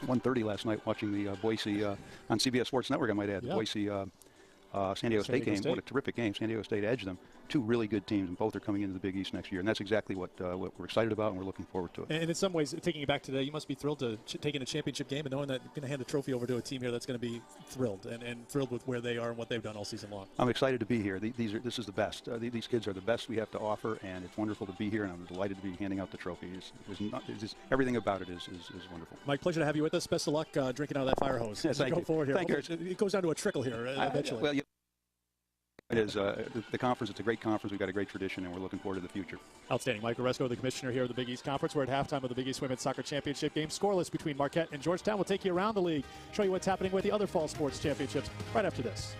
1:30 last night watching the Boise on CBS Sports Network, I might add, the Boise San Diego State game. What a terrific game. San Diego State edged them. two really good teams, and both are coming into the Big East next year. And that's exactly what we're excited about, and we're looking forward to it. And in some ways, taking it back today, you must be thrilled to take in a championship game and knowing that you're going to hand the trophy over to a team here that's going to be thrilled and thrilled with where they are and what they've done all season long. I'm excited to be here. This is the best. These kids are the best we have to offer, and it's wonderful to be here, and I'm delighted to be handing out the trophy. Everything about it is wonderful. Mike, pleasure to have you with us. Best of luck drinking out of that fire hose. Yes, go forward here. Thank you. It goes down to a trickle here eventually. Well, it is the conference. It's a great conference. We've got a great tradition, and we're looking forward to the future. Outstanding. Mike Oresco, the commissioner here of the Big East Conference. We're at halftime of the Big East Women's Soccer Championship game. Scoreless between Marquette and Georgetown. We'll take you around the league, show you what's happening with the other fall sports championships right after this.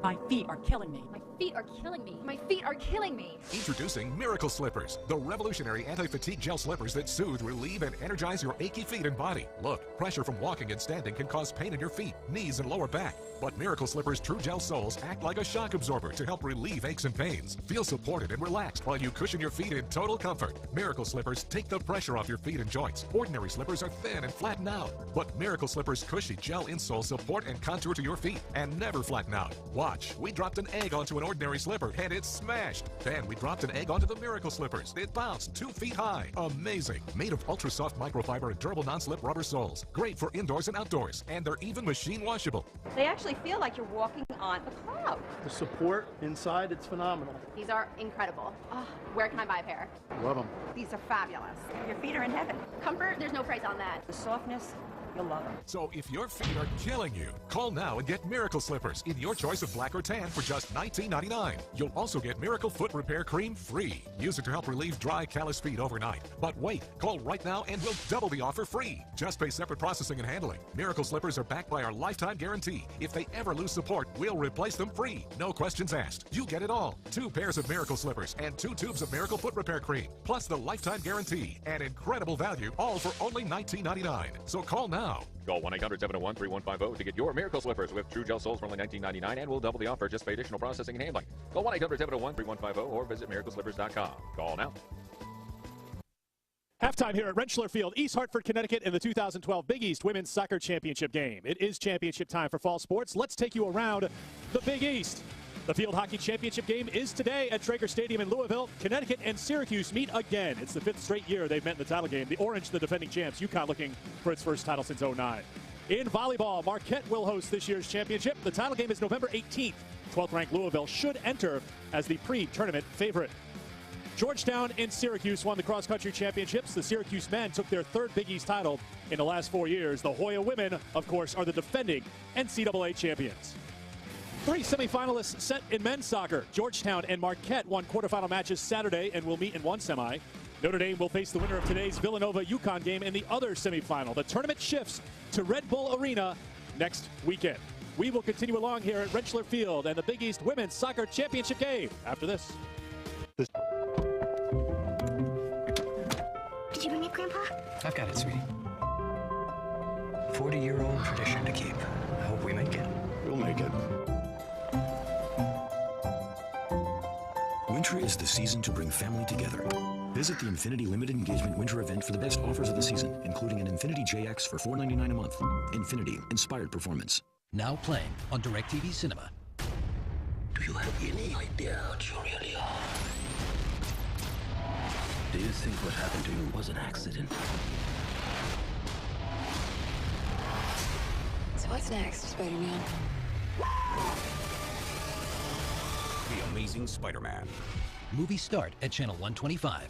My feet are killing me. My feet are killing me. My feet are killing me. Introducing Miracle Slippers, the revolutionary anti-fatigue gel slippers that soothe, relieve, and energize your achy feet and body. Look, pressure from walking and standing can cause pain in your feet, knees, and lower back. But Miracle Slippers' True Gel soles act like a shock absorber to help relieve aches and pains. Feel supported and relaxed while you cushion your feet in total comfort. Miracle Slippers take the pressure off your feet and joints. Ordinary slippers are thin and flatten out. But Miracle Slippers' cushy gel insoles support and contour to your feet and never flatten out. Watch, we dropped an egg onto an ordinary slipper and it smashed. Then we dropped an egg onto the Miracle Slippers. It bounced 2 feet high. Amazing. Made of ultra soft microfiber and durable non-slip rubber soles. Great for indoors and outdoors. And they're even machine washable. They actually feel like you're walking on a cloud. The support inside, it's phenomenal. These are incredible. Oh, where can I buy a pair? Love them. These are fabulous. Your feet are in heaven. Comfort, there's no price on that. The softness, you'll love them. So if your feet are killing you, call now and get Miracle Slippers in your choice of black or tan for just $19.99. You'll also get Miracle Foot Repair Cream free. Use it to help relieve dry, callous feet overnight. But wait, call right now and we'll double the offer free. Just pay separate processing and handling. Miracle Slippers are backed by our lifetime guarantee. If they ever lose support, we'll replace them free. No questions asked. You get it all. 2 pairs of Miracle Slippers and 2 tubes of Miracle Foot Repair Cream, plus the lifetime guarantee. An incredible value, all for only $19.99. So call now. Call 1-800-701-3150 to get your Miracle Slippers with True Gel soles for only $19.99, and we'll double the offer. Just pay additional processing and handling. Call 1-800-701-3150 or visit miracleslippers.com. Call now. Halftime here at Rentschler Field, East Hartford, Connecticut, in the 2012 Big East Women's Soccer Championship game. It is championship time for fall sports. Let's take you around the Big East. The Field Hockey Championship game is today at Traeger Stadium in Louisville. Connecticut and Syracuse meet again. It's the 5th straight year they've met in the title game. The Orange, the defending champs. UConn looking for its first title since '09. In volleyball, Marquette will host this year's championship. The title game is November 18th. 12th-ranked Louisville should enter as the pre-tournament favorite. Georgetown and Syracuse won the cross-country championships. The Syracuse men took their 3rd Big East title in the last 4 years. The Hoya women, of course, are the defending NCAA champions. 3 semifinalists set in men's soccer. Georgetown and Marquette won quarterfinal matches Saturday and will meet in one semi. Notre Dame will face the winner of today's Villanova-UConn game in the other semifinal. The tournament shifts to Red Bull Arena next weekend. We will continue along here at Rentschler Field and the Big East Women's Soccer Championship game after this. Did you bring it, Grandpa? I've got it, sweetie. 40-year-old tradition to keep. I hope we make it. We'll make it. Winter is the season to bring family together. Visit the Infinity Limited Engagement Winter event for the best offers of the season, including an Infinity JX for $499 a month. Infinity, inspired performance. Now playing on DirecTV Cinema. Do you have any idea what you really are? Do you think what happened to you was an accident? So what's next, Spider-Man? The Amazing Spider-Man. Movies start at Channel 125.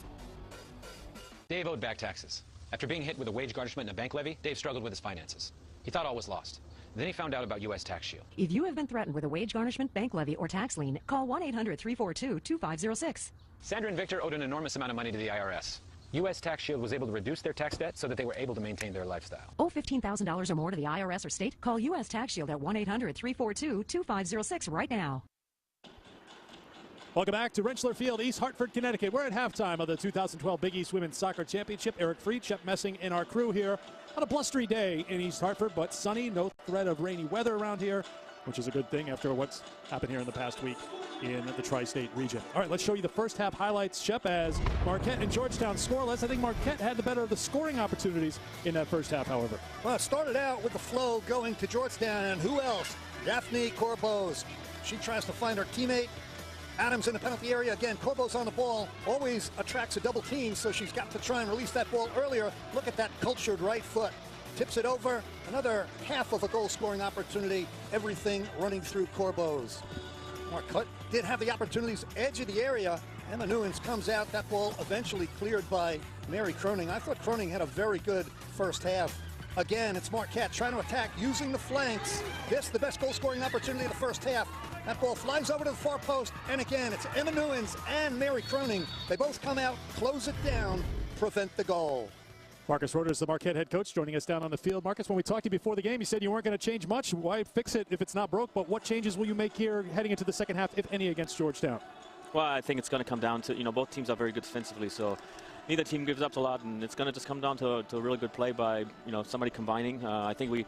Dave owed back taxes. After being hit with a wage garnishment and a bank levy, Dave struggled with his finances. He thought all was lost. Then he found out about U.S. Tax Shield. If you have been threatened with a wage garnishment, bank levy, or tax lien, call 1-800-342-2506. Sandra and Victor owed an enormous amount of money to the IRS. U.S. Tax Shield was able to reduce their tax debt so that they were able to maintain their lifestyle. Owe $15,000 or more to the IRS or state? Call U.S. Tax Shield at 1-800-342-2506 right now. Welcome back to Rentschler Field, East Hartford, Connecticut. We're at halftime of the 2012 Big East Women's Soccer Championship. Eric Fried, Shep Messing, and our crew here on a blustery day in East Hartford, but sunny, no threat of rainy weather around here, which is a good thing after what's happened here in the past week in the tri-state region. All right, let's show you the first half highlights, Shep, as Marquette and Georgetown scoreless. I think Marquette had the better of the scoring opportunities in that first half, however. Well, it started out with the flow going to Georgetown, and who else? Daphne Corbose. She tries to find her teammate, Adams in the penalty area again. Corbo's on the ball. Always attracts a double team, so she's got to try and release that ball earlier. Look at that cultured right foot. Tips it over. Another half of a goal-scoring opportunity. Everything running through Corbo's. Marquette did have the opportunities, edge of the area. Emma Newens comes out. That ball eventually cleared by Mary Croning. I thought Croning had a very good first half. Again, it's Marquette trying to attack using the flanks. This, the best goal-scoring opportunity of the first half. That ball flies over to the far post, and again, it's Emma Newens and Mary Croning. They both come out, close it down, prevent the goal. Marcus Roders, the Marquette head coach, joining us down on the field. Marcus, when we talked to you before the game, you said you weren't going to change much. Why fix it if it's not broke? But what changes will you make here heading into the second half, if any, against Georgetown? Well, I think it's going to come down to, both teams are very good defensively, so neither team gives up a lot, and it's going to just come down to a really good play by, somebody combining. I think we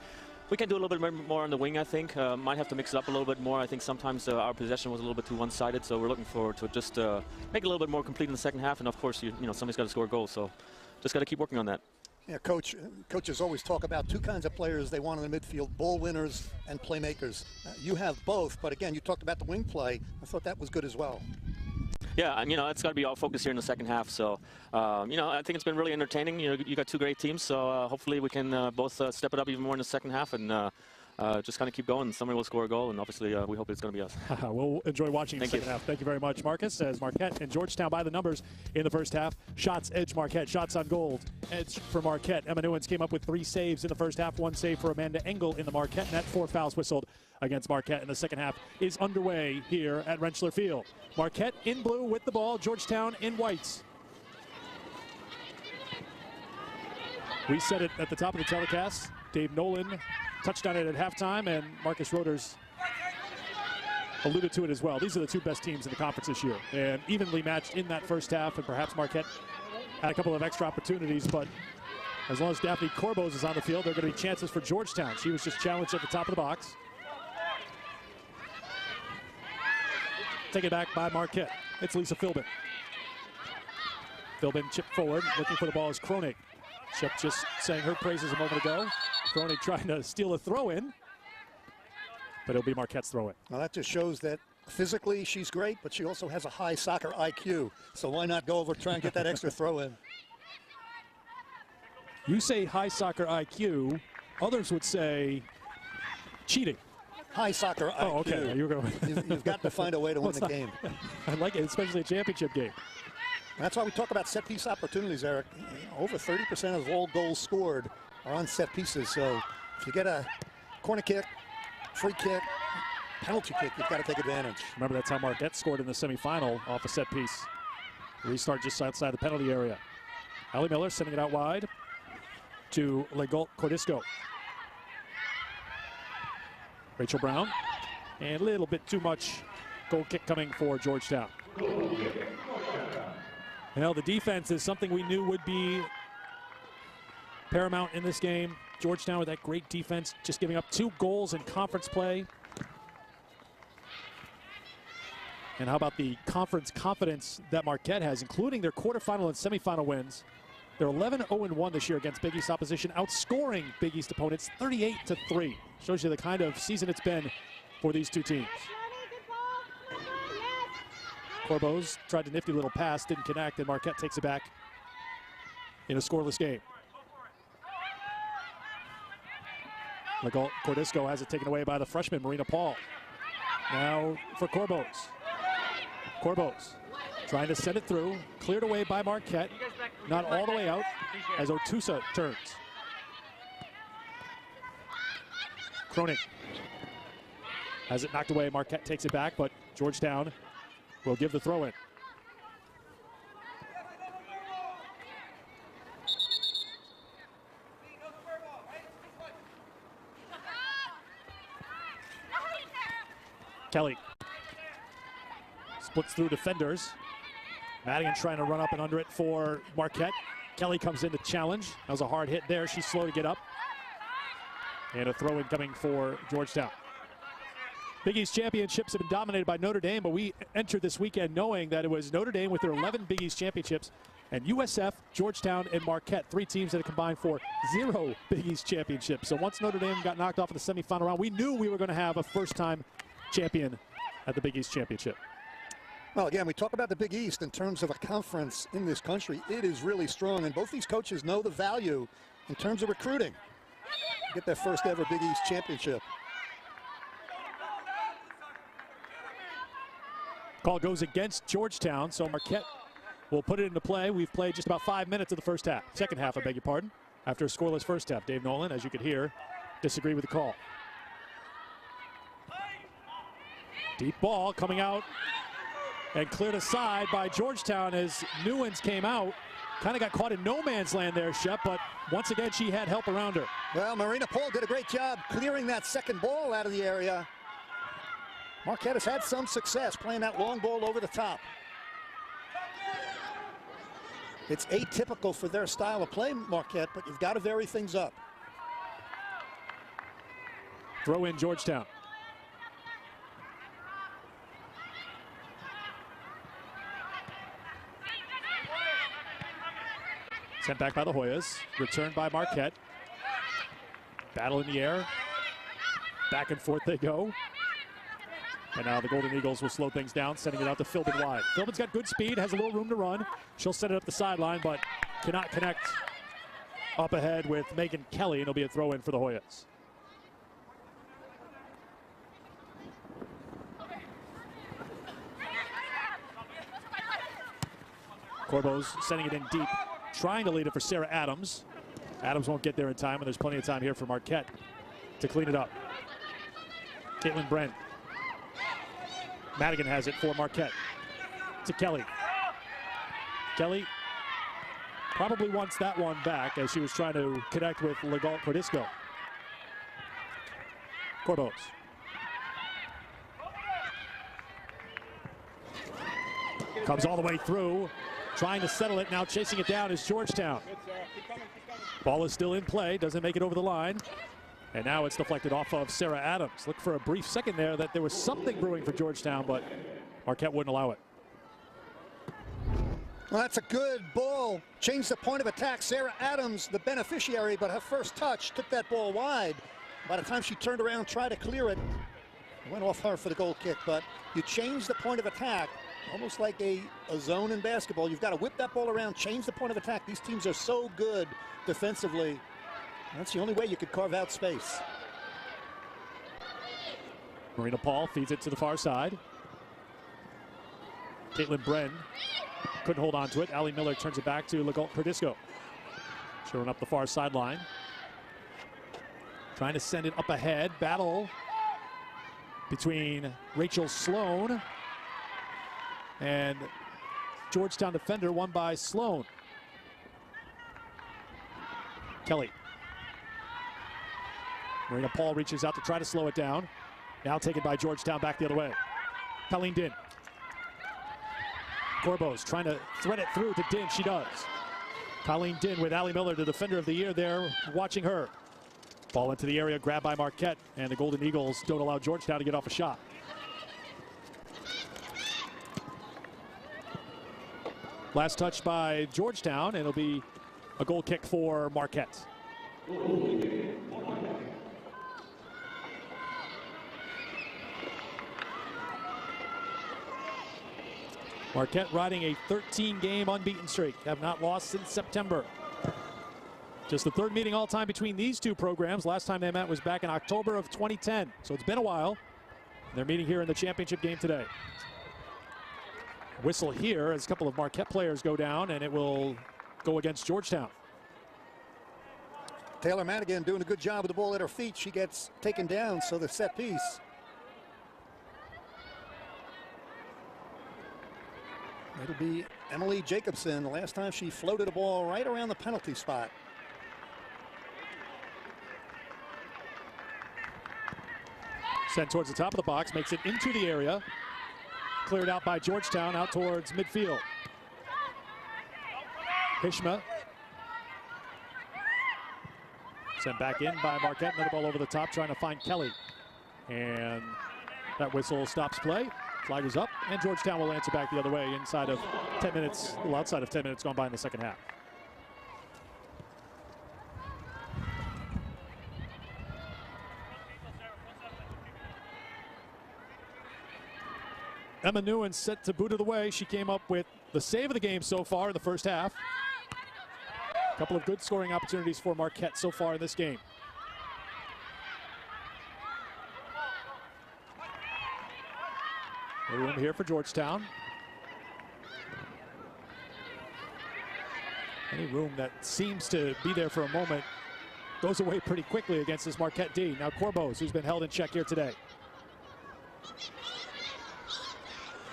can do a little bit more on the wing, I think. Might have to mix it up a little bit more. I think sometimes our possession was a little bit too one-sided, so we're looking forward to just make it a little bit more complete in the second half, and of course, somebody's got to score a goal, so just got to keep working on that. Yeah, coaches always talk about two kinds of players they want in the midfield, ball winners and playmakers. You have both, but again, you talked about the wing play. I thought that was good as well. Yeah, and it's got to be all focused here in the second half. So, I think it's been really entertaining. You got two great teams, so hopefully we can both step it up even more in the second half and just kind of keep going. Somebody will score a goal, and obviously we hope it's going to be us. We'll enjoy watching the second half. Thank you very much, Marcus. As Marquette and Georgetown by the numbers in the first half. Shots edge Marquette. Shots on goal edge for Marquette. Emma Newens came up with 3 saves in the first half. 1 save for Amanda Engel in the Marquette net. 4 fouls whistled against Marquette, and the second half is underway here at Rentschler Field. Marquette in blue with the ball. Georgetown in whites. We said it at the top of the telecast. Dave Nolan touched on it at halftime, and Marcus Roders alluded to it as well. These are the 2 best teams in the conference this year, and evenly matched in that first half, and perhaps Marquette had a couple of extra opportunities, but as long as Daphne Corbos is on the field, there are going to be chances for Georgetown. She was just challenged at the top of the box. Taken back by Marquette. It's Lisa Philbin. Philbin chipped forward, looking for the ball is Kronig. Shep just saying her praises a moment ago. Kronig trying to steal a throw-in, but it'll be Marquette's throw-in. Well, that just shows that physically she's great, but she also has a high soccer IQ. So why not go over, try and get that extra throw-in? You say high soccer IQ, others would say cheating. High soccer IQ. Oh, okay. You've got to find a way to win the game. I like it, especially a championship game. That's why we talk about set-piece opportunities, Eric. Over 30% of all goals scored are on set pieces. So if you get a corner kick, free kick, penalty kick, you've got to take advantage. Remember that's how Marquette scored in the semifinal off a set piece. Restart just outside the penalty area. Allie Miller sending it out wide to Legault Cordisco. Rachel Brown, and a little bit too much goal kick coming for Georgetown. The defense is something we knew would be paramount in this game. Georgetown with that great defense, just giving up 2 goals in conference play. And how about the conference confidence that Marquette has, including their quarterfinal and semifinal wins. They're 11-0-1 this year against Big East opposition, outscoring Big East opponents 38-3. Shows you the kind of season it's been for these 2 teams. Corbos tried a nifty little pass, didn't connect, and Marquette takes it back in a scoreless game. Legault Cordisco has it taken away by the freshman, Marina Paul. Now for Corbos. Corbos trying to send it through, cleared away by Marquette. Not all the way out as Otusa turns. Kronig has it knocked away. Marquette takes it back, but Georgetown will give the throw in. Kelly splits through defenders. Madigan trying to run up and under it for Marquette. Kelly comes in to challenge. That was a hard hit there. She's slow to get up. And a throw in coming for Georgetown. Big East championships have been dominated by Notre Dame, but we entered this weekend knowing that it was Notre Dame with their 11 Big East championships, and USF, Georgetown, and Marquette, 3 teams that have combined for 0 Big East championships. So once Notre Dame got knocked off in the semifinal round, we knew we were going to have a first-time champion at the Big East championship. Well, again, we talk about the Big East in terms of a conference in this country. It is really strong, and both these coaches know the value in terms of recruiting. Get their first ever Big East championship. Call goes against Georgetown, so Marquette will put it into play. We've played just about 5 minutes of the first half. Second half, I beg your pardon. After a scoreless first half, Dave Nolan, as you could hear, disagreed with the call. Deep ball coming out and cleared aside by Georgetown as Newens came out. Kind of got caught in no man's land there, Shep, but once again she had help around her. Well, Marina Paul did a great job clearing that second ball out of the area. Marquette has had some success playing that long ball over the top. It's atypical for their style of play, Marquette, but you've got to vary things up. Throw in Georgetown. Sent back by the Hoyas. Returned by Marquette. Battle in the air. Back and forth they go. And now the Golden Eagles will slow things down, sending it out to Philbin wide. Philbin's got good speed, has a little room to run. She'll set it up the sideline, but cannot connect up ahead with Megan Kelly, and it'll be a throw in for the Hoyas. Corbo's sending it in deep, trying to lead it for Sarah Adams. Adams won't get there in time, and there's plenty of time here for Marquette to clean it up. Caitlin Brent. Madigan has it for Marquette. To Kelly. Kelly probably wants that one back as she was trying to connect with Legault Cordisco. Corbos. Comes all the way through. Trying to settle it, now chasing it down is Georgetown. Ball is still in play, doesn't make it over the line. And now it's deflected off of Sarah Adams. Look for a brief second there that there was something brewing for Georgetown, but Marquette wouldn't allow it. Well, that's a good ball. Changed the point of attack. Sarah Adams, the beneficiary, but her first touch took that ball wide. By the time she turned around and tried to clear it, it went off her for the goal kick. But you change the point of attack, almost like a zone in basketball. You've got to whip that ball around, change the point of attack. These teams are so good defensively. That's the only way you could carve out space. Marina Paul feeds it to the far side. Caitlin Bren couldn't hold on to it. Allie Miller turns it back to Legault Cordisco. Showing up the far sideline. Trying to send it up ahead. Battle between Rachel Sloan and Georgetown defender, won by Sloan. Kelly. Marina Paul reaches out to try to slow it down. Now taken by Georgetown back the other way. Colleen Din. Corbos trying to thread it through to Din. She does. Colleen Din with Allie Miller, the defender of the year there, watching her. Ball into the area, grabbed by Marquette, and the Golden Eagles don't allow Georgetown to get off a shot. Last touch by Georgetown, and it'll be a goal kick for Marquette. Marquette riding a 13-game unbeaten streak, have not lost since September. Just the third meeting all time between these two programs. Last time they met was back in October of 2010, so it's been a while. They're meeting here in the championship game today. Whistle here as a couple of Marquette players go down, and it will go against Georgetown. Taylor Madigan doing a good job with the ball at her feet. She gets taken down, so the set piece. It'll be Emily Jacobson. The last time she floated a ball right around the penalty spot. Sent towards the top of the box, makes it into the area. Cleared out by Georgetown, out towards midfield. Hishma. Sent back in by Marquette. Another ball over the top, trying to find Kelly. And that whistle stops play. Flag is up, and Georgetown will answer back the other way inside of 10 minutes, a little outside of 10 minutes gone by in the second half. Emma Newen set to boot it away. She came up with the save of the game so far in the first half. A couple of good scoring opportunities for Marquette so far in this game. No room here for Georgetown. Any room that seems to be there for a moment goes away pretty quickly against this Marquette D. Now Corbos, who's been held in check here today.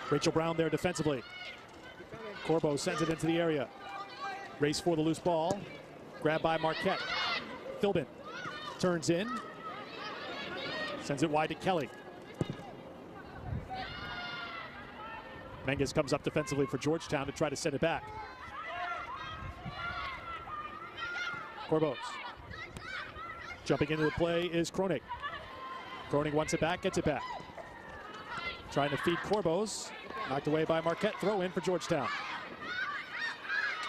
Rachel Brown there defensively. Corbos sends it into the area. Race for the loose ball. Grabbed by Marquette. Philbin turns in. Sends it wide to Kelly. Menges comes up defensively for Georgetown to try to send it back. Corbos. Jumping into the play is Kronig. Kronig wants it back, gets it back. Trying to feed Corbos. Knocked away by Marquette. Throw in for Georgetown.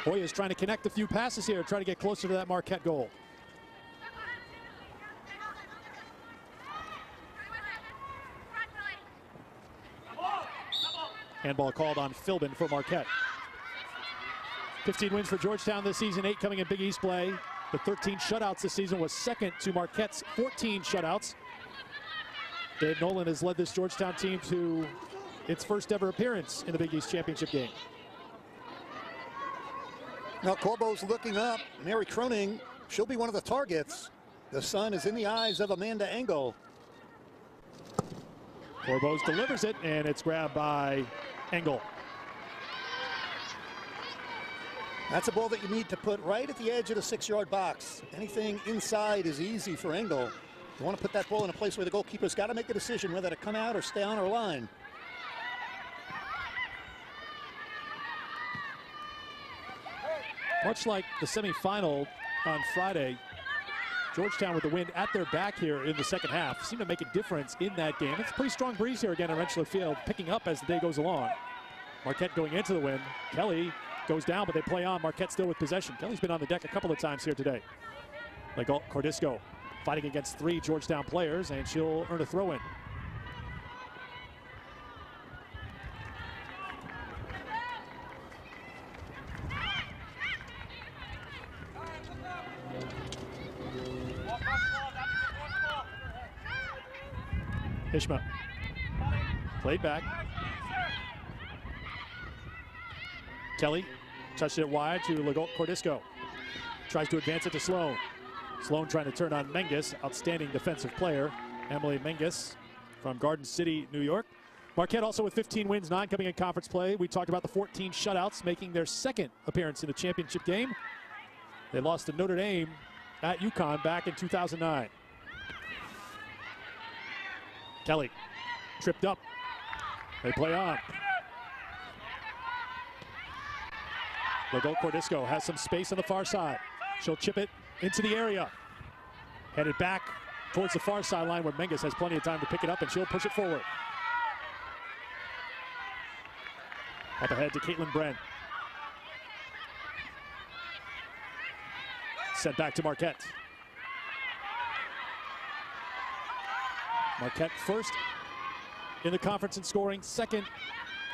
Hoya's trying to connect a few passes here, trying to get closer to that Marquette goal. Handball called on Philbin for Marquette. 15 wins for Georgetown this season, 8 coming in Big East play. The 13 shutouts this season was second to Marquette's 14 shutouts. Dave Nolan has led this Georgetown team to its first ever appearance in the Big East championship game. Now Corbo's looking up. Mary Kronig, she'll be one of the targets. The sun is in the eyes of Amanda Engel. Corbos delivers it, and it's grabbed by Engel. That's a ball that you need to put right at the edge of the 6-yard box. Anything inside is easy for Engel. You want to put that ball in a place where the goalkeeper's got to make a decision whether to come out or stay on her line. Much like the semifinal on Friday, Georgetown with the wind at their back here in the second half seemed to make a difference in that game. It's a pretty strong breeze here again at Rentschler Field, picking up as the day goes along. Marquette going into the wind. Kelly goes down, but they play on. Marquette still with possession. Kelly's been on the deck a couple of times here today. Legalt Cordisco fighting against 3 Georgetown players, and she'll earn a throw-in. Ishma played back. Kelly touched it wide to Legalt Cordisco. Tries to advance it to Sloan. Sloan trying to turn on Menges, outstanding defensive player. Emily Menges from Garden City, New York. Marquette also with 15 wins, 9 coming in conference play. We talked about the 14 shutouts, making their second appearance in the championship game. They lost to Notre Dame at UConn back in 2009. Kelly tripped up. They play on. Legalt Cordisco has some space on the far side. She'll chip it into the area. Headed back towards the far sideline where Menges has plenty of time to pick it up, and she'll push it forward. Up ahead to Caitlin Bren. Sent back to Marquette. Marquette first in the conference in scoring, second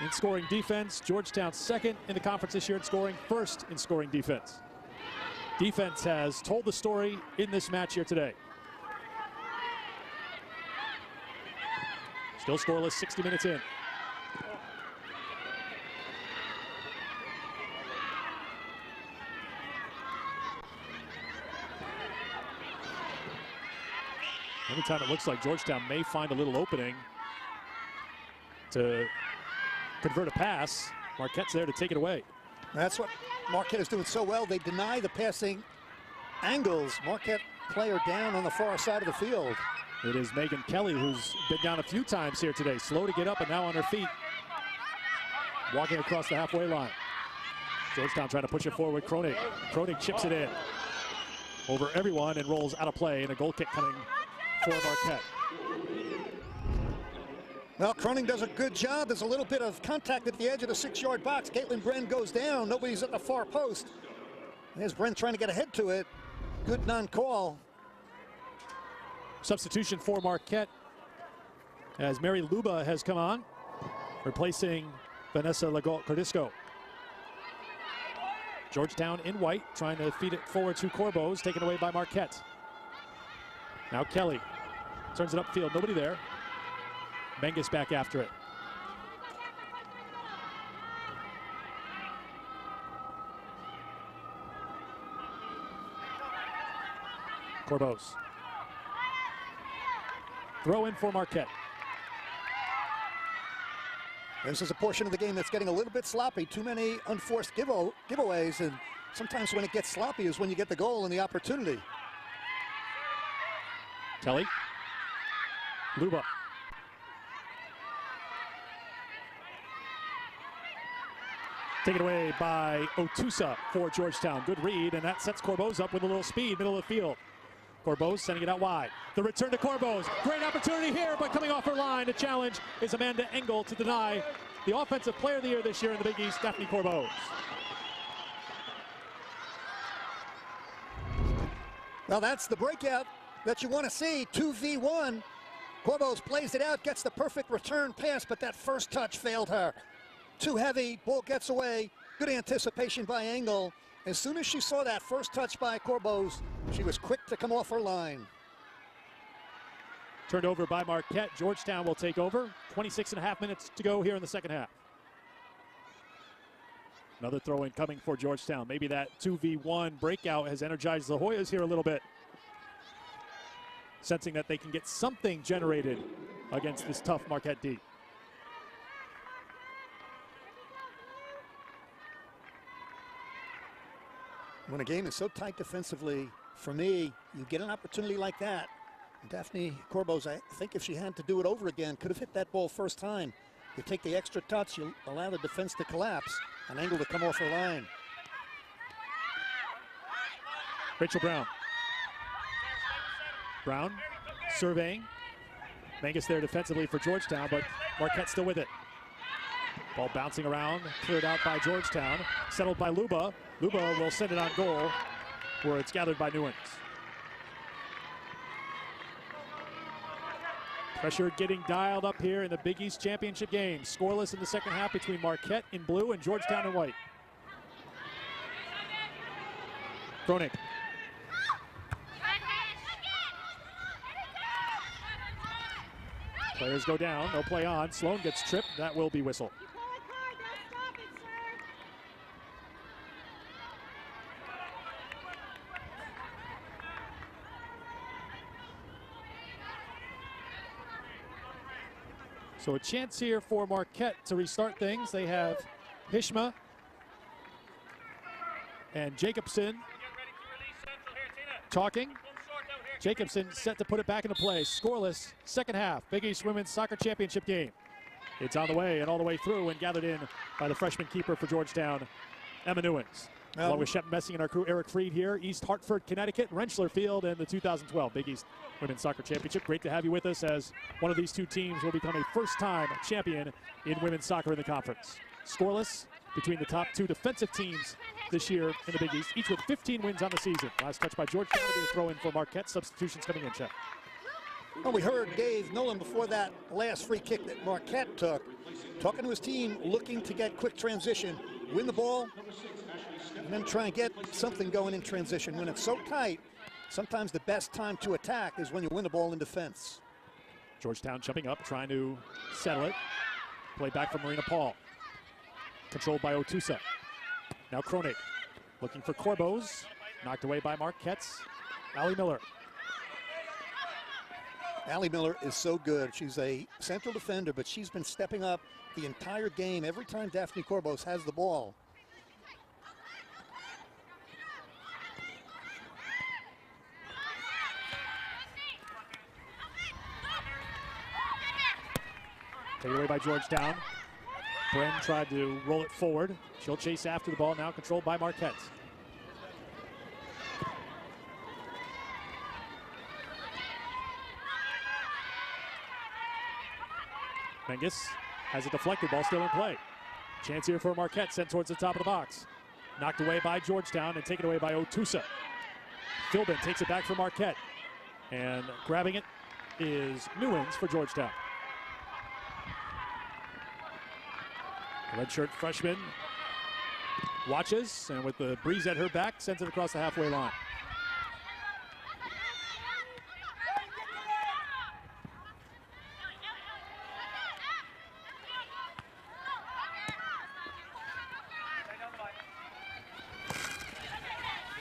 in scoring defense. Georgetown second in the conference this year in scoring, first in scoring defense. Defense has told the story in this match here today. Still scoreless, 60 minutes in. Anytime it looks like Georgetown may find a little opening to convert a pass, Marquette's there to take it away. That's what Marquette is doing so well. They deny the passing angles. Marquette player down on the far side of the field. It is Megan Kelly, who's been down a few times here today. Slow to get up and now on her feet. Walking across the halfway line. Georgetown trying to push it forward. Kronig. Kronig chips it in over everyone and rolls out of play, and a goal kick coming for Marquette. Well, Kronig does a good job. There's a little bit of contact at the edge of the 6-yard box. Caitlin Bren goes down. Nobody's at the far post. There's Bren trying to get ahead to it. Good non-call. Substitution for Marquette as Mary Luba has come on. replacing Vanessa Cordisco. Georgetown in white, trying to feed it forward to Corbos, taken away by Marquette. Now Kelly turns it upfield, nobody there. Menges back after it. Corbos. Throw in for Marquette. This is a portion of the game that's getting a little bit sloppy. Too many unforced giveaways, and sometimes when it gets sloppy is when you get the goal and the opportunity. Kelly. Luba. Taken away by Otusa for Georgetown. Good read, and that sets Corbos up with a little speed, middle of the field. Corbos sending it out wide. The return to Corbos. Great opportunity here, but coming off her line. The challenge is Amanda Engel to deny the Offensive Player of the Year this year in the Big East, Daphne Corbos. Well, that's the breakout that you want to see. 2v1. Corbos plays it out, gets the perfect return pass, but that first touch failed her. Too heavy, ball gets away. Good anticipation by Engel. As soon as she saw that first touch by Corbos, she was quick to come off her line. Turned over by Marquette. Georgetown will take over. 26.5 minutes to go here in the second half. Another throw-in coming for Georgetown. Maybe that 2v1 breakout has energized the Hoyas here a little bit. Sensing that they can get something generated against this tough Marquette D. When a game is so tight defensively, for me, you get an opportunity like that. Daphne Corbos, I think if she had to do it over again, could have hit that ball first time. You take the extra touch, you allow the defense to collapse, an angle to come off her line. Rachel Brown. Brown surveying. Menges there defensively for Georgetown, but Marquette still with it. Ball bouncing around, cleared out by Georgetown, settled by Luba. Luba will send it on goal, where it's gathered by Newens. Pressure getting dialed up here in the Big East Championship game. Scoreless in the second half between Marquette in blue and Georgetown in white. Kronig. Players go down, no play on. Sloan gets tripped, that will be whistled. So a chance here for Marquette to restart things. They have Hishma and Jacobson talking. Jacobson set to put it back into play. Scoreless second half. Big East Women's Soccer Championship game. It's on the way and all the way through and gathered in by the freshman keeper for Georgetown, Emma Newens. Along with Shep Messing and our crew, Eric Freed here. East Hartford, Connecticut, Rentschler Field in the 2012 Big East Women's Soccer Championship. Great to have you with us as one of these two teams will become a first-time champion in women's soccer in the conference. Scoreless between the top two defensive teams this year in the Big East, each with 15 wins on the season. Last touch by Georgetown, will be a throw in for Marquette. Substitutions coming in, Shep. Well, we heard Dave Nolan before that last free kick that Marquette took, talking to his team, looking to get quick transition, win the ball, and then try and get something going in transition. When it's so tight, sometimes the best time to attack is when you win the ball in defense. Georgetown jumping up, trying to settle it. Play back from Marina Paul. Controlled by Otusa. Now Kronig looking for Corbos. Knocked away by Marquette's Allie Miller. Allie Miller is so good. She's a central defender, but she's been stepping up the entire game every time Daphne Corbos has the ball. Taken away by Georgetown. Bren tried to roll it forward. She'll chase after the ball, now controlled by Marquette. Menges has a deflected ball still in play. Chance here for Marquette, sent towards the top of the box. Knocked away by Georgetown and taken away by Otusa. Philbin takes it back for Marquette. And grabbing it is Newens for Georgetown. Redshirt freshman watches, and with the breeze at her back, sends it across the halfway line.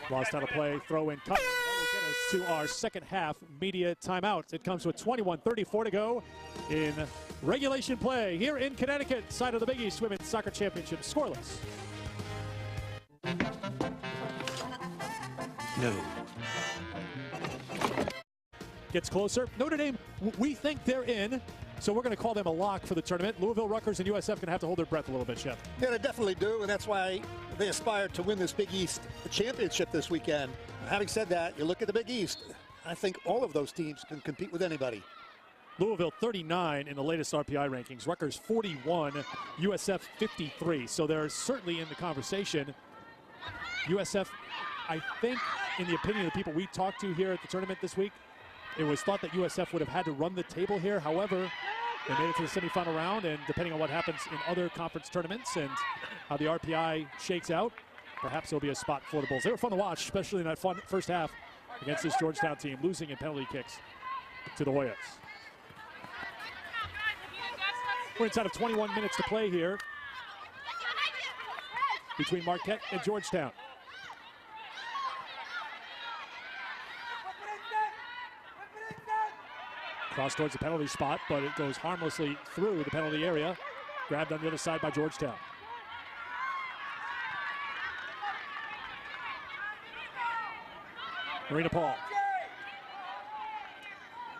Lost out of play, throw in, cut. That will get us to our second half media timeout. It comes with 21:34 to go in regulation play here in Connecticut, side of the Big East Women's Soccer Championship, scoreless. No. Gets closer. Notre Dame, we think they're in, so we're going to call them a lock for the tournament. Louisville, Rutgers, and USF going to have to hold their breath a little bit, Shep. Yeah, they definitely do, and that's why they aspire to win this Big East championship this weekend. Having said that, you look at the Big East, I think all of those teams can compete with anybody. Louisville 39 in the latest RPI rankings. Rutgers 41, USF 53. So they're certainly in the conversation. USF, I think, in the opinion of the people we talked to here at the tournament this week, it was thought that USF would have had to run the table here. However, they made it to the semifinal round, and depending on what happens in other conference tournaments and how the RPI shakes out, perhaps there'll be a spot for the Bulls. They were fun to watch, especially in that fun first half against this Georgetown team, losing in penalty kicks to the Hoyas. We're inside of 21 minutes to play here between Marquette and Georgetown. Cross towards the penalty spot, but it goes harmlessly through the penalty area. Grabbed on the other side by Georgetown. Marina Paul.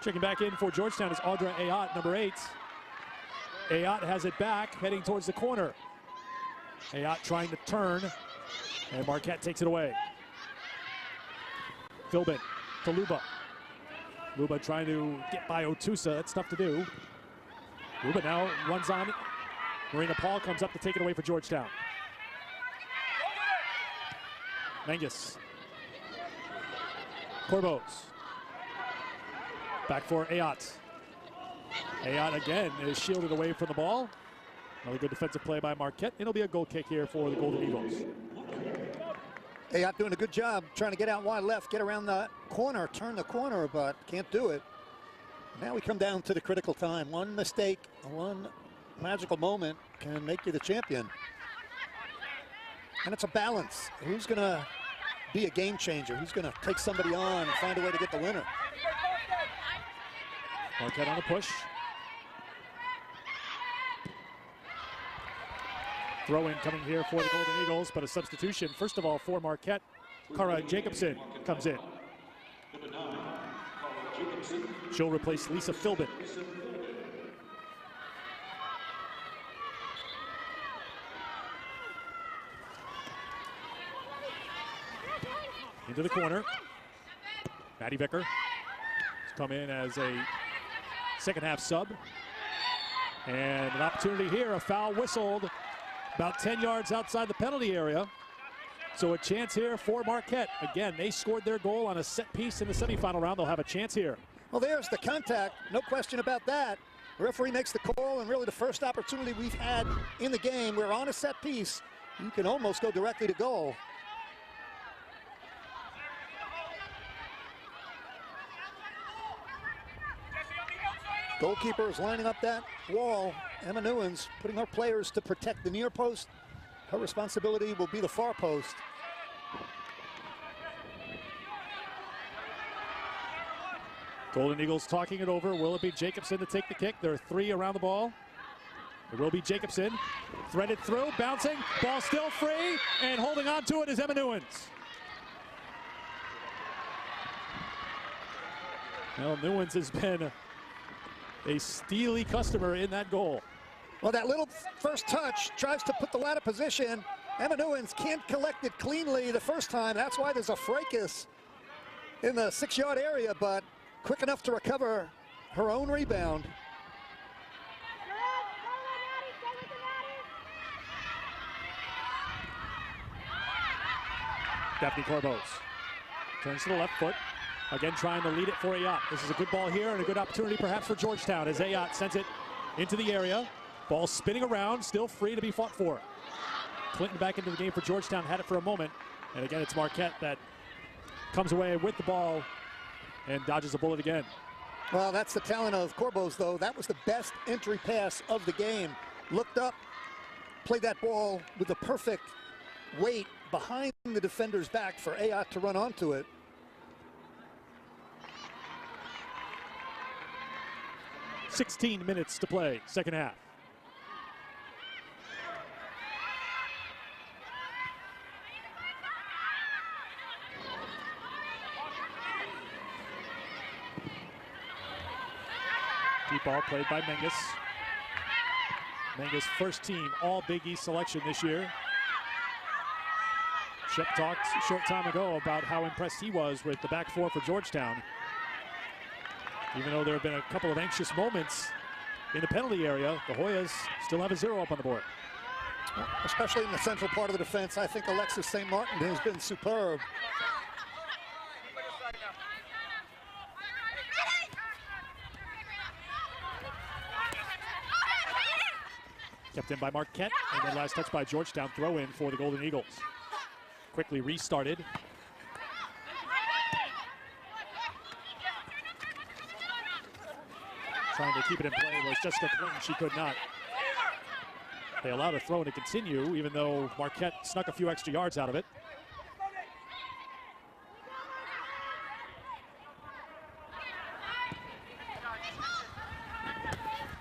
Checking back in for Georgetown is Audra Ayat, number 8. Ayat has it back, heading towards the corner. Ayat trying to turn, and Marquette takes it away. Philbin to Luba. Luba trying to get by Otusa. That's tough to do. Luba now runs on. Marina Paul comes up to take it away for Georgetown. Mangus. Corbos. Back for Ayat. Ayat again is shielded away from the ball. Another good defensive play by Marquette. It'll be a goal kick here for the Golden Eagles. Ayat doing a good job trying to get out wide left, get around the corner, turn the corner, but can't do it. Now we come down to the critical time. One mistake, one magical moment can make you the champion. And it's a balance. Who's going to be a game changer? Who's going to take somebody on and find a way to get the winner? Marquette on the push. Throw in coming here for the Golden Eagles, but a substitution. First of all, for Marquette, Cara Jacobson comes in. She'll replace Lisa Philbin. Into the corner. Maddie Vicker has come in as a second half sub. And an opportunity here, a foul whistled about 10 yards outside the penalty area. So a chance here for Marquette. Again, they scored their goal on a set piece in the semifinal round. They'll have a chance here. Well, there's the contact. No question about that. The referee makes the call, and really the first opportunity we've had in the game. We're on a set piece. You can almost go directly to goal. Goalkeeper is lining up that wall. Emma Newens putting her players to protect the near post. Her responsibility will be the far post. Golden Eagles talking it over. Will it be Jacobson to take the kick? There are 3 around the ball. It will be Jacobson. Threaded through, bouncing. Ball still free, and holding on to it is Emma Newens. Well, Newens has been a steely customer in that goal. Well, that little first touch tries to put the ladder position. Emma Newens can't collect it cleanly the first time. That's why there's a fracas in the 6-yard area, but quick enough to recover her own rebound. Daphne Corbos turns to the left foot. Again, trying to lead it for Ayat. This is a good ball here and a good opportunity perhaps for Georgetown as Ayat sends it into the area. Ball spinning around, still free to be fought for. Clinton back into the game for Georgetown, had it for a moment. And again, it's Marquette that comes away with the ball and dodges a bullet again. Well, that's the talent of Corbos, though. That was the best entry pass of the game. Looked up, played that ball with the perfect weight behind the defender's back for Ayotte to run onto it. "16 minutes to play, second half. Deep ball played by Menges. Menges first team all Big East selection this year. Shep talked a short time ago about how impressed he was with the back four for Georgetown. Even though there have been a couple of anxious moments in the penalty area, the Hoyas still have a 0 up on the board. Especially in the central part of the defense, I think Alexis St. Martin has been superb. Kept in by Marquette, and then last touch by Georgetown, throw in for the Golden Eagles. Quickly restarted. Trying to keep it in play was Jessica Clinton. She could not. They allowed a throw in to continue, even though Marquette snuck a few extra yards out of it.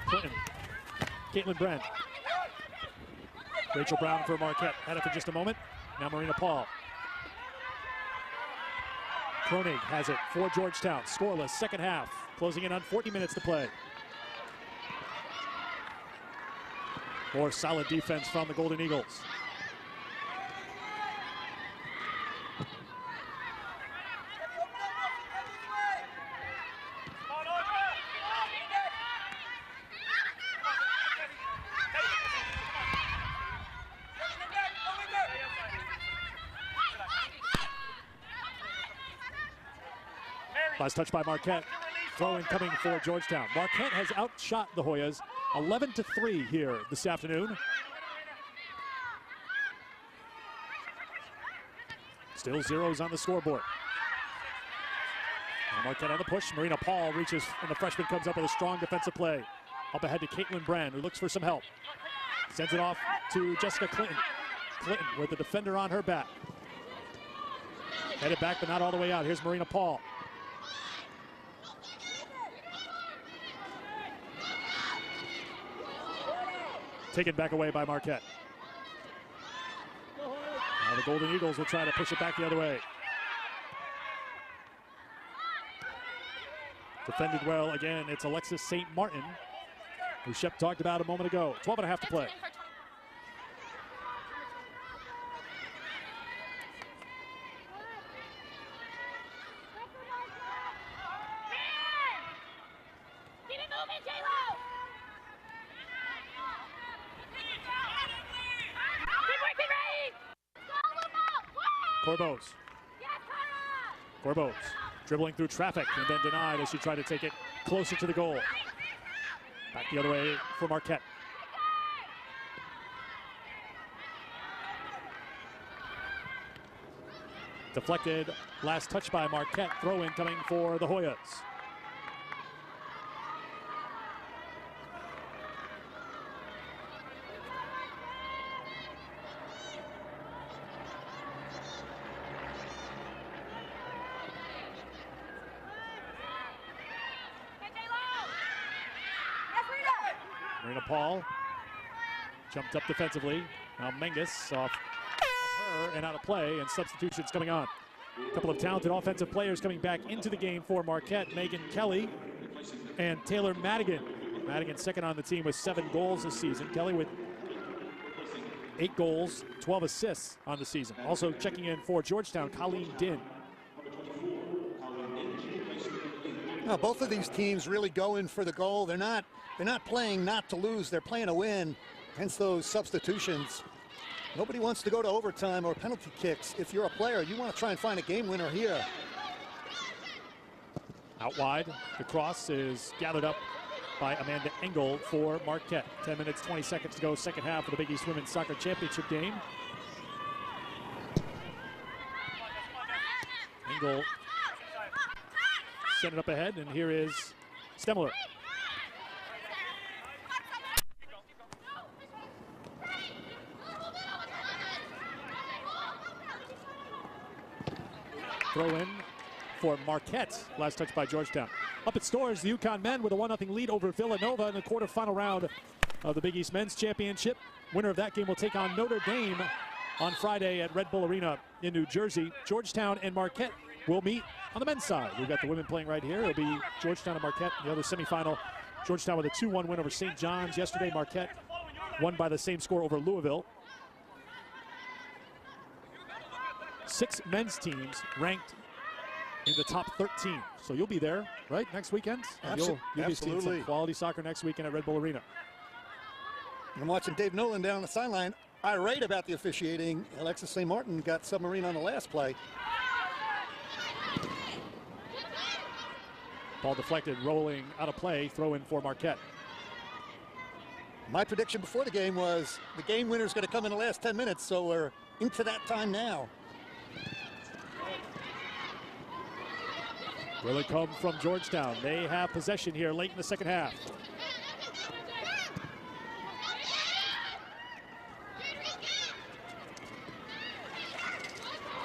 Clinton. Caitlin Brand. Rachel Brown for Marquette. Had it for just a moment. Now Marina Paul. Kronig has it for Georgetown. Scoreless, second half. Closing in on 40 minutes to play. More solid defense from the Golden Eagles. Last touch by Marquette. Throw in coming for Georgetown. Marquette has outshot the Hoyas 11-3 here this afternoon. Still zeros on the scoreboard. Now Marquette on the push. Marina Paul reaches, and the freshman comes up with a strong defensive play. Up ahead to Caitlin Brand, who looks for some help. Sends it off to Jessica Clinton. Clinton with the defender on her back. Headed back, but not all the way out. Here's Marina Paul. Taken back away by Marquette. Now the Golden Eagles will try to push it back the other way. Defended well again. It's Alexis St. Martin, who Shep talked about a moment ago. 12.5 to play. Corbos dribbling through traffic and then denied as she tried to take it closer to the goal. Back the other way for Marquette. Deflected, last touch by Marquette. Throw in coming for the Hoyas. Marina Paul jumped up defensively. Now Menges off her and out of play, and substitutions coming on. A couple of talented offensive players coming back into the game for Marquette. Megan Kelly and Taylor Madigan. Madigan second on the team with 7 goals this season. Kelly with 8 goals, 12 assists on the season. Also checking in for Georgetown, Colleen Din. Now, both of these teams really go in for the goal. They're not playing not to lose. They're playing to win. Hence those substitutions. Nobody wants to go to overtime or penalty kicks. If you're a player, you want to try and find a game winner here. Out wide, the cross is gathered up by Amanda Engel for Marquette. 10 minutes, 20 seconds to go, second half of the Big East Women's Soccer Championship game. Engel sent it up ahead, and here is Stemler. Throw in for Marquette. Last touch by Georgetown. Up at Stores, the UConn men with a 1-0 lead over Villanova in the quarterfinal round of the Big East Men's Championship. Winner of that game will take on Notre Dame on Friday at Red Bull Arena in New Jersey. Georgetown and Marquette will meet on the men's side. We've got the women playing right here. It'll be Georgetown and Marquette in the other semifinal. Georgetown with a 2-1 win over St. John's yesterday. Marquette won by the same score over Louisville. 6 men's teams ranked in the top 13. So you'll be there, right, next weekend? You'll be seeing some quality soccer next weekend at Red Bull Arena. I'm watching Dave Nolan down on the sideline, irate about the officiating. Alexis St. Martin got submarine on the last play. Ball deflected, rolling out of play, throw in for Marquette. My prediction before the game was the game winner is going to come in the last 10 minutes, so we're into that time now. Will it come from Georgetown? They have possession here late in the second half.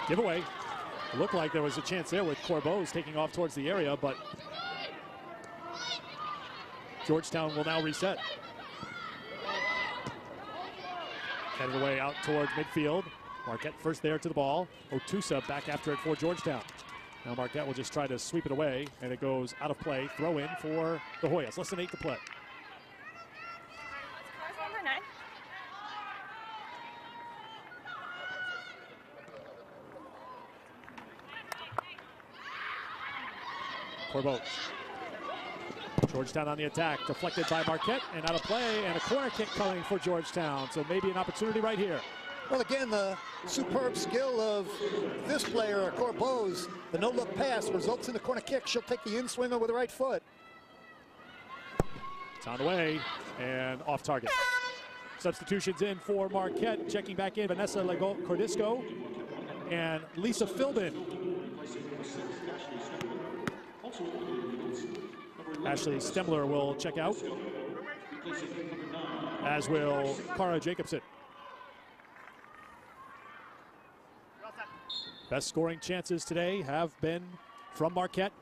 Giveaway. It looked like there was a chance there with Corbeau's taking off towards the area, but Georgetown will now reset. Headed away out towards midfield. Marquette first there to the ball. Otusa back after it for Georgetown. Now Marquette will just try to sweep it away, and it goes out of play. Throw in for the Hoyas. Less than 8 to play. Number 9. Corbeau. Georgetown on the attack. Deflected by Marquette and out of play, and a corner kick coming for Georgetown. So maybe an opportunity right here. Well, again, the superb skill of this player, Corbeau's. The no-look pass results in the corner kick. She'll take the in-swinger with the right foot. It's on the way and off target. Substitutions in for Marquette. Checking back in, Vanessa Cordisco and Lisa Philbin. Ashley Stemler will check out, as will Cara Jacobson. Best scoring chances today have been from Marquette.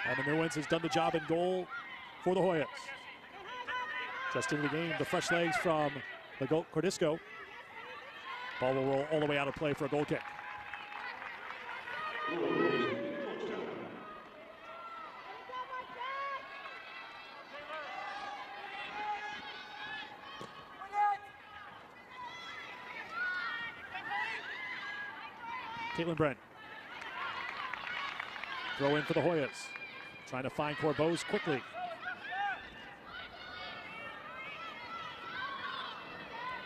Alma Newens has done the job in goal for the Hoyas. Just into the game, the fresh legs from the Cordisco. Ball will roll all the way out of play for a goal kick. Caitlin Brent. Throw in for the Hoyas. Trying to find Corbeau's quickly.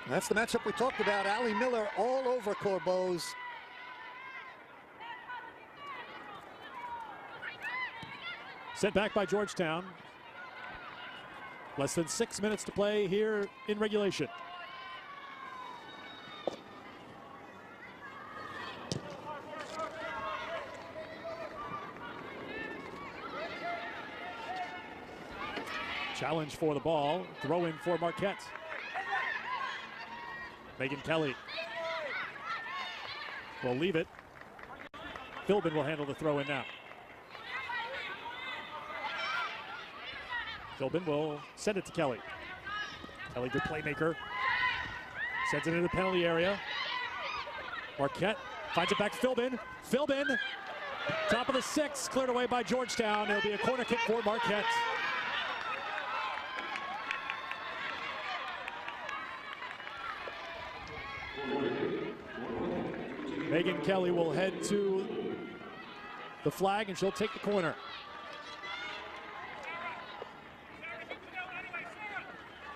That's the matchup we talked about. Allie Miller all over Corbeau's. Sent back by Georgetown. Less than 6 minutes to play here in regulation. Challenge for the ball. Throw in for Marquette. Megan Kelly will leave it. Philbin will handle the throw in now. Philbin will send it to Kelly. Kelly, good playmaker. Sends it into the penalty area. Marquette finds it back to Philbin. Philbin, top of the 6, cleared away by Georgetown. It'll be a corner kick for Marquette. Megan Kelly will head to the flag, and she'll take the corner.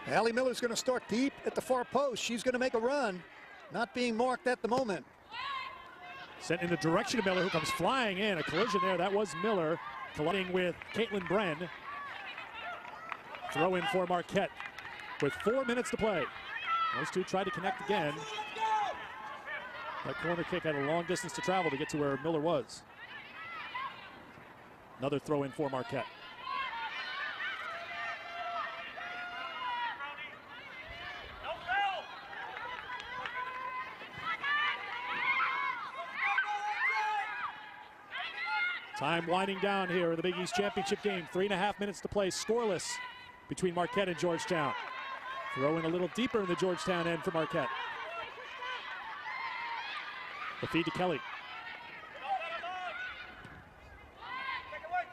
Allie Miller's going to start deep at the far post. She's going to make a run. Not being marked at the moment. Sent in the direction of Miller, who comes flying in. A collision there. That was Miller. colliding with Caitlin Bren. Throw in for Marquette with 4 minutes to play. Those two tried to connect again. That corner kick had a long distance to travel to get to where Miller was. Another throw in for Marquette. Time winding down here in the Big East Championship game. 3.5 minutes to play, scoreless between Marquette and Georgetown. Throw in a little deeper in the Georgetown end for Marquette. The feed to Kelly.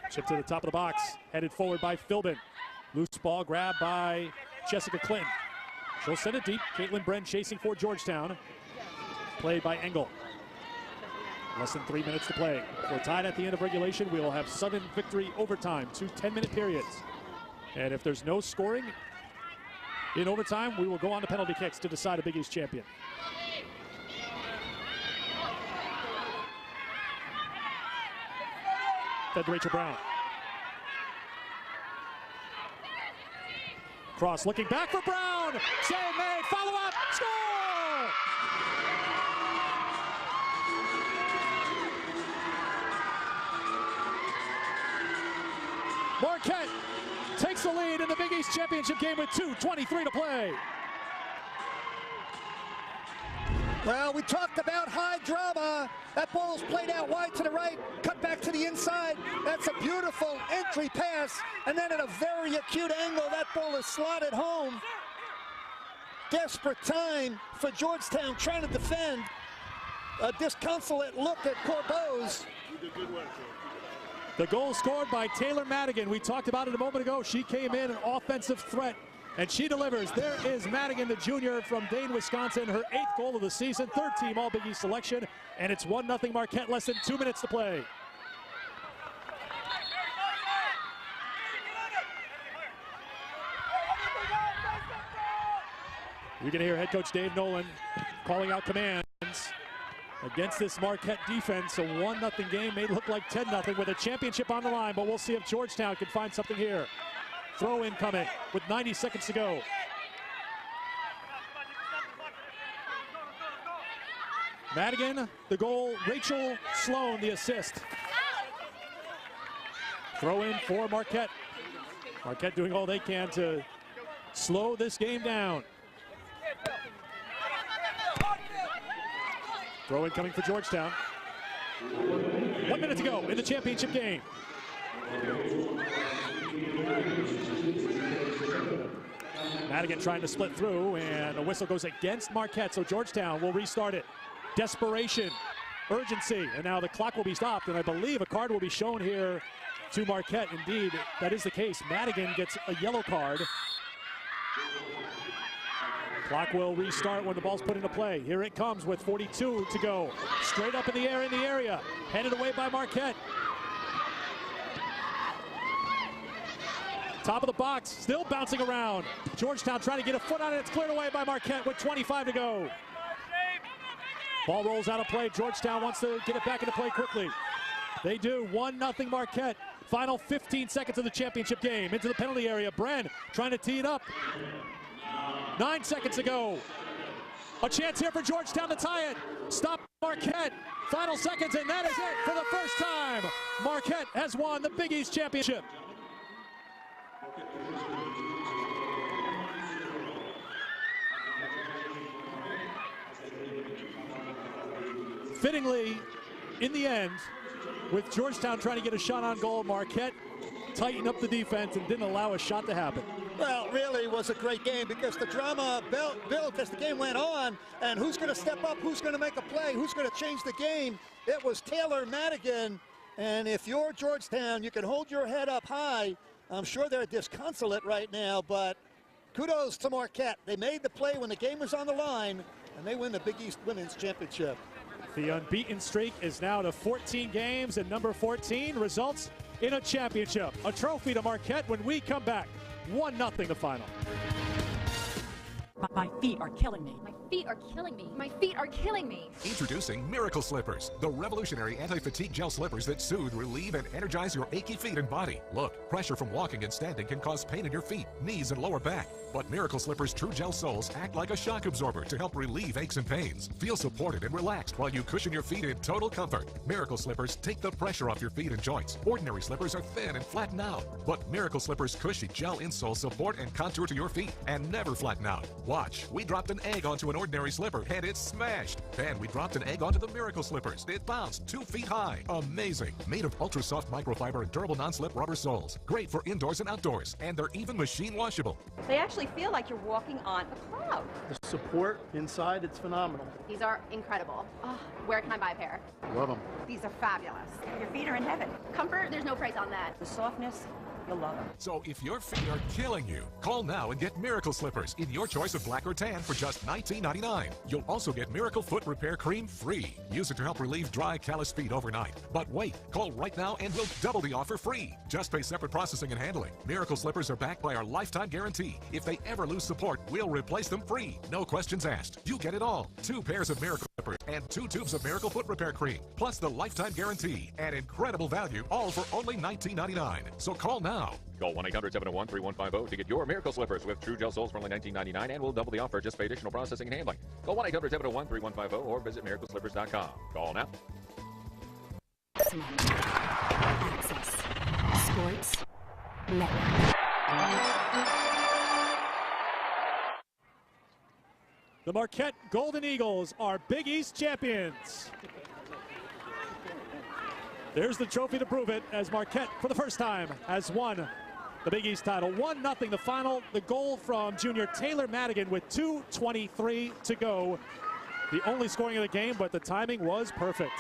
Chip to the top of the box, headed forward by Philbin. Loose ball grabbed by Jessica Clinton. She'll send it deep. Caitlin Bren chasing for Georgetown. Played by Engel. Less than 3 minutes to play. We're tied at the end of regulation. We will have sudden victory overtime, 2 10-minute periods. And if there's no scoring in overtime, we will go on to penalty kicks to decide a Big East champion. Fed to Rachel Brown. Cross looking back for Brown. Save made, follow up, score! Marquette takes the lead in the Big East Championship game with 2:23 to play. Well, we talked about high drama. That ball's played out wide to the right, cut back to the inside. That's a beautiful entry pass. And then at a very acute angle, that ball is slotted home. Desperate time for Georgetown trying to defend. A disconsolate look at Corbeau's. The goal scored by Taylor Madigan. We talked about it a moment ago. She came in an offensive threat, and she delivers. There is Madigan, the junior from Dane, Wisconsin, her 8th goal of the season, 3rd team All Big East selection, and it's 1-0 Marquette, less than 2 minutes to play. You can hear head coach Dave Nolan calling out commands against this Marquette defense. A 1-0 game may look like 10-0 with a championship on the line, but we'll see if Georgetown can find something here. Throw in coming with 90 seconds to go. Madigan, the goal. Rachel Sloan, the assist. Throw in for Marquette. Marquette doing all they can to slow this game down. Throw in coming for Georgetown. 1 minute to go in the championship game. Madigan trying to split through, and a whistle goes against Marquette, so Georgetown will restart it. Desperation, urgency, and now the clock will be stopped, and I believe a card will be shown here to Marquette. Indeed, that is the case. Madigan gets a yellow card. Clock will restart when the ball's put into play. Here it comes with 42 to go. Straight up in the air in the area. Headed away by Marquette. Top of the box, still bouncing around. Georgetown trying to get a foot on it. It's cleared away by Marquette with 25 to go. Ball rolls out of play. Georgetown wants to get it back into play quickly. They do. 1-0 Marquette. Final 15 seconds of the championship game. Into the penalty area. Bren trying to tee it up. 9 seconds to go. A chance here for Georgetown to tie it. Stop Marquette. Final seconds, and that is it for the first time. Marquette has won the Big East Championship. Fittingly, in the end, with Georgetown trying to get a shot on goal, Marquette tightened up the defense and didn't allow a shot to happen. Well, really was a great game because the drama built as the game went on, and who's going to step up, who's going to make a play, who's going to change the game. It was Taylor Madigan, and if you're Georgetown, you can hold your head up high. I'm sure they're disconsolate right now, but kudos to Marquette. They made the play when the game was on the line, and they win the Big East Women's Championship. The unbeaten streak is now to 14 games, and number 14 results in a championship. A trophy to Marquette when we come back. 1-0 the final. My feet are killing me. My feet are killing me. My feet are killing me. Introducing Miracle Slippers, the revolutionary anti-fatigue gel slippers that soothe, relieve, and energize your achy feet and body. Look, pressure from walking and standing can cause pain in your feet, knees, and lower back. But Miracle Slippers' True Gel soles act like a shock absorber to help relieve aches and pains. Feel supported and relaxed while you cushion your feet in total comfort. Miracle Slippers take the pressure off your feet and joints. Ordinary slippers are thin and flatten out. But Miracle Slippers' cushy gel insoles support and contour to your feet and never flatten out. Watch, we dropped an egg onto an ordinary slipper and it smashed. Then we dropped an egg onto the Miracle Slippers. It bounced 2 feet high. Amazing. Made of ultra soft microfiber and durable non-slip rubber soles. Great for indoors and outdoors. And they're even machine washable. They actually feel like you're walking on a cloud. The support inside, it's phenomenal. These are incredible. Oh, where can I buy a pair? Love them. These are fabulous. Your feet are in heaven. Comfort, there's no price on that. The softness, you'll love them. So if your feet are killing you, call now and get Miracle Slippers in your choice of black or tan for just $19.99. You'll also get Miracle Foot Repair Cream free. Use it to help relieve dry, calloused feet overnight. But wait, call right now and we'll double the offer free. Just pay separate processing and handling. Miracle Slippers are backed by our lifetime guarantee. If they ever lose support, we'll replace them free. No questions asked. You get it all. 2 pairs of Miracle Slippers and 2 tubes of Miracle Foot Repair Cream, plus the lifetime guarantee. An incredible value, all for only $19.99. So call now. Call 1-800-701-3150 to get your Miracle Slippers with True Gel soles for only $19.99, and we'll double the offer. Just pay additional processing and handling. Call 1-800-701-3150 or visit miracleslippers.com. Call now. Access. Sports Network. The Marquette Golden Eagles are Big East champions. There's the trophy to prove it, as Marquette, for the first time, has won the Big East title. 1-0 the final. The goal from junior Taylor Madigan with 2:23 to go. The only scoring of the game, but the timing was perfect.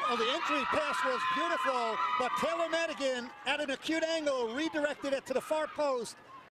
Well, the entry pass was beautiful, but Taylor Madigan, at an acute angle, redirected it to the far post.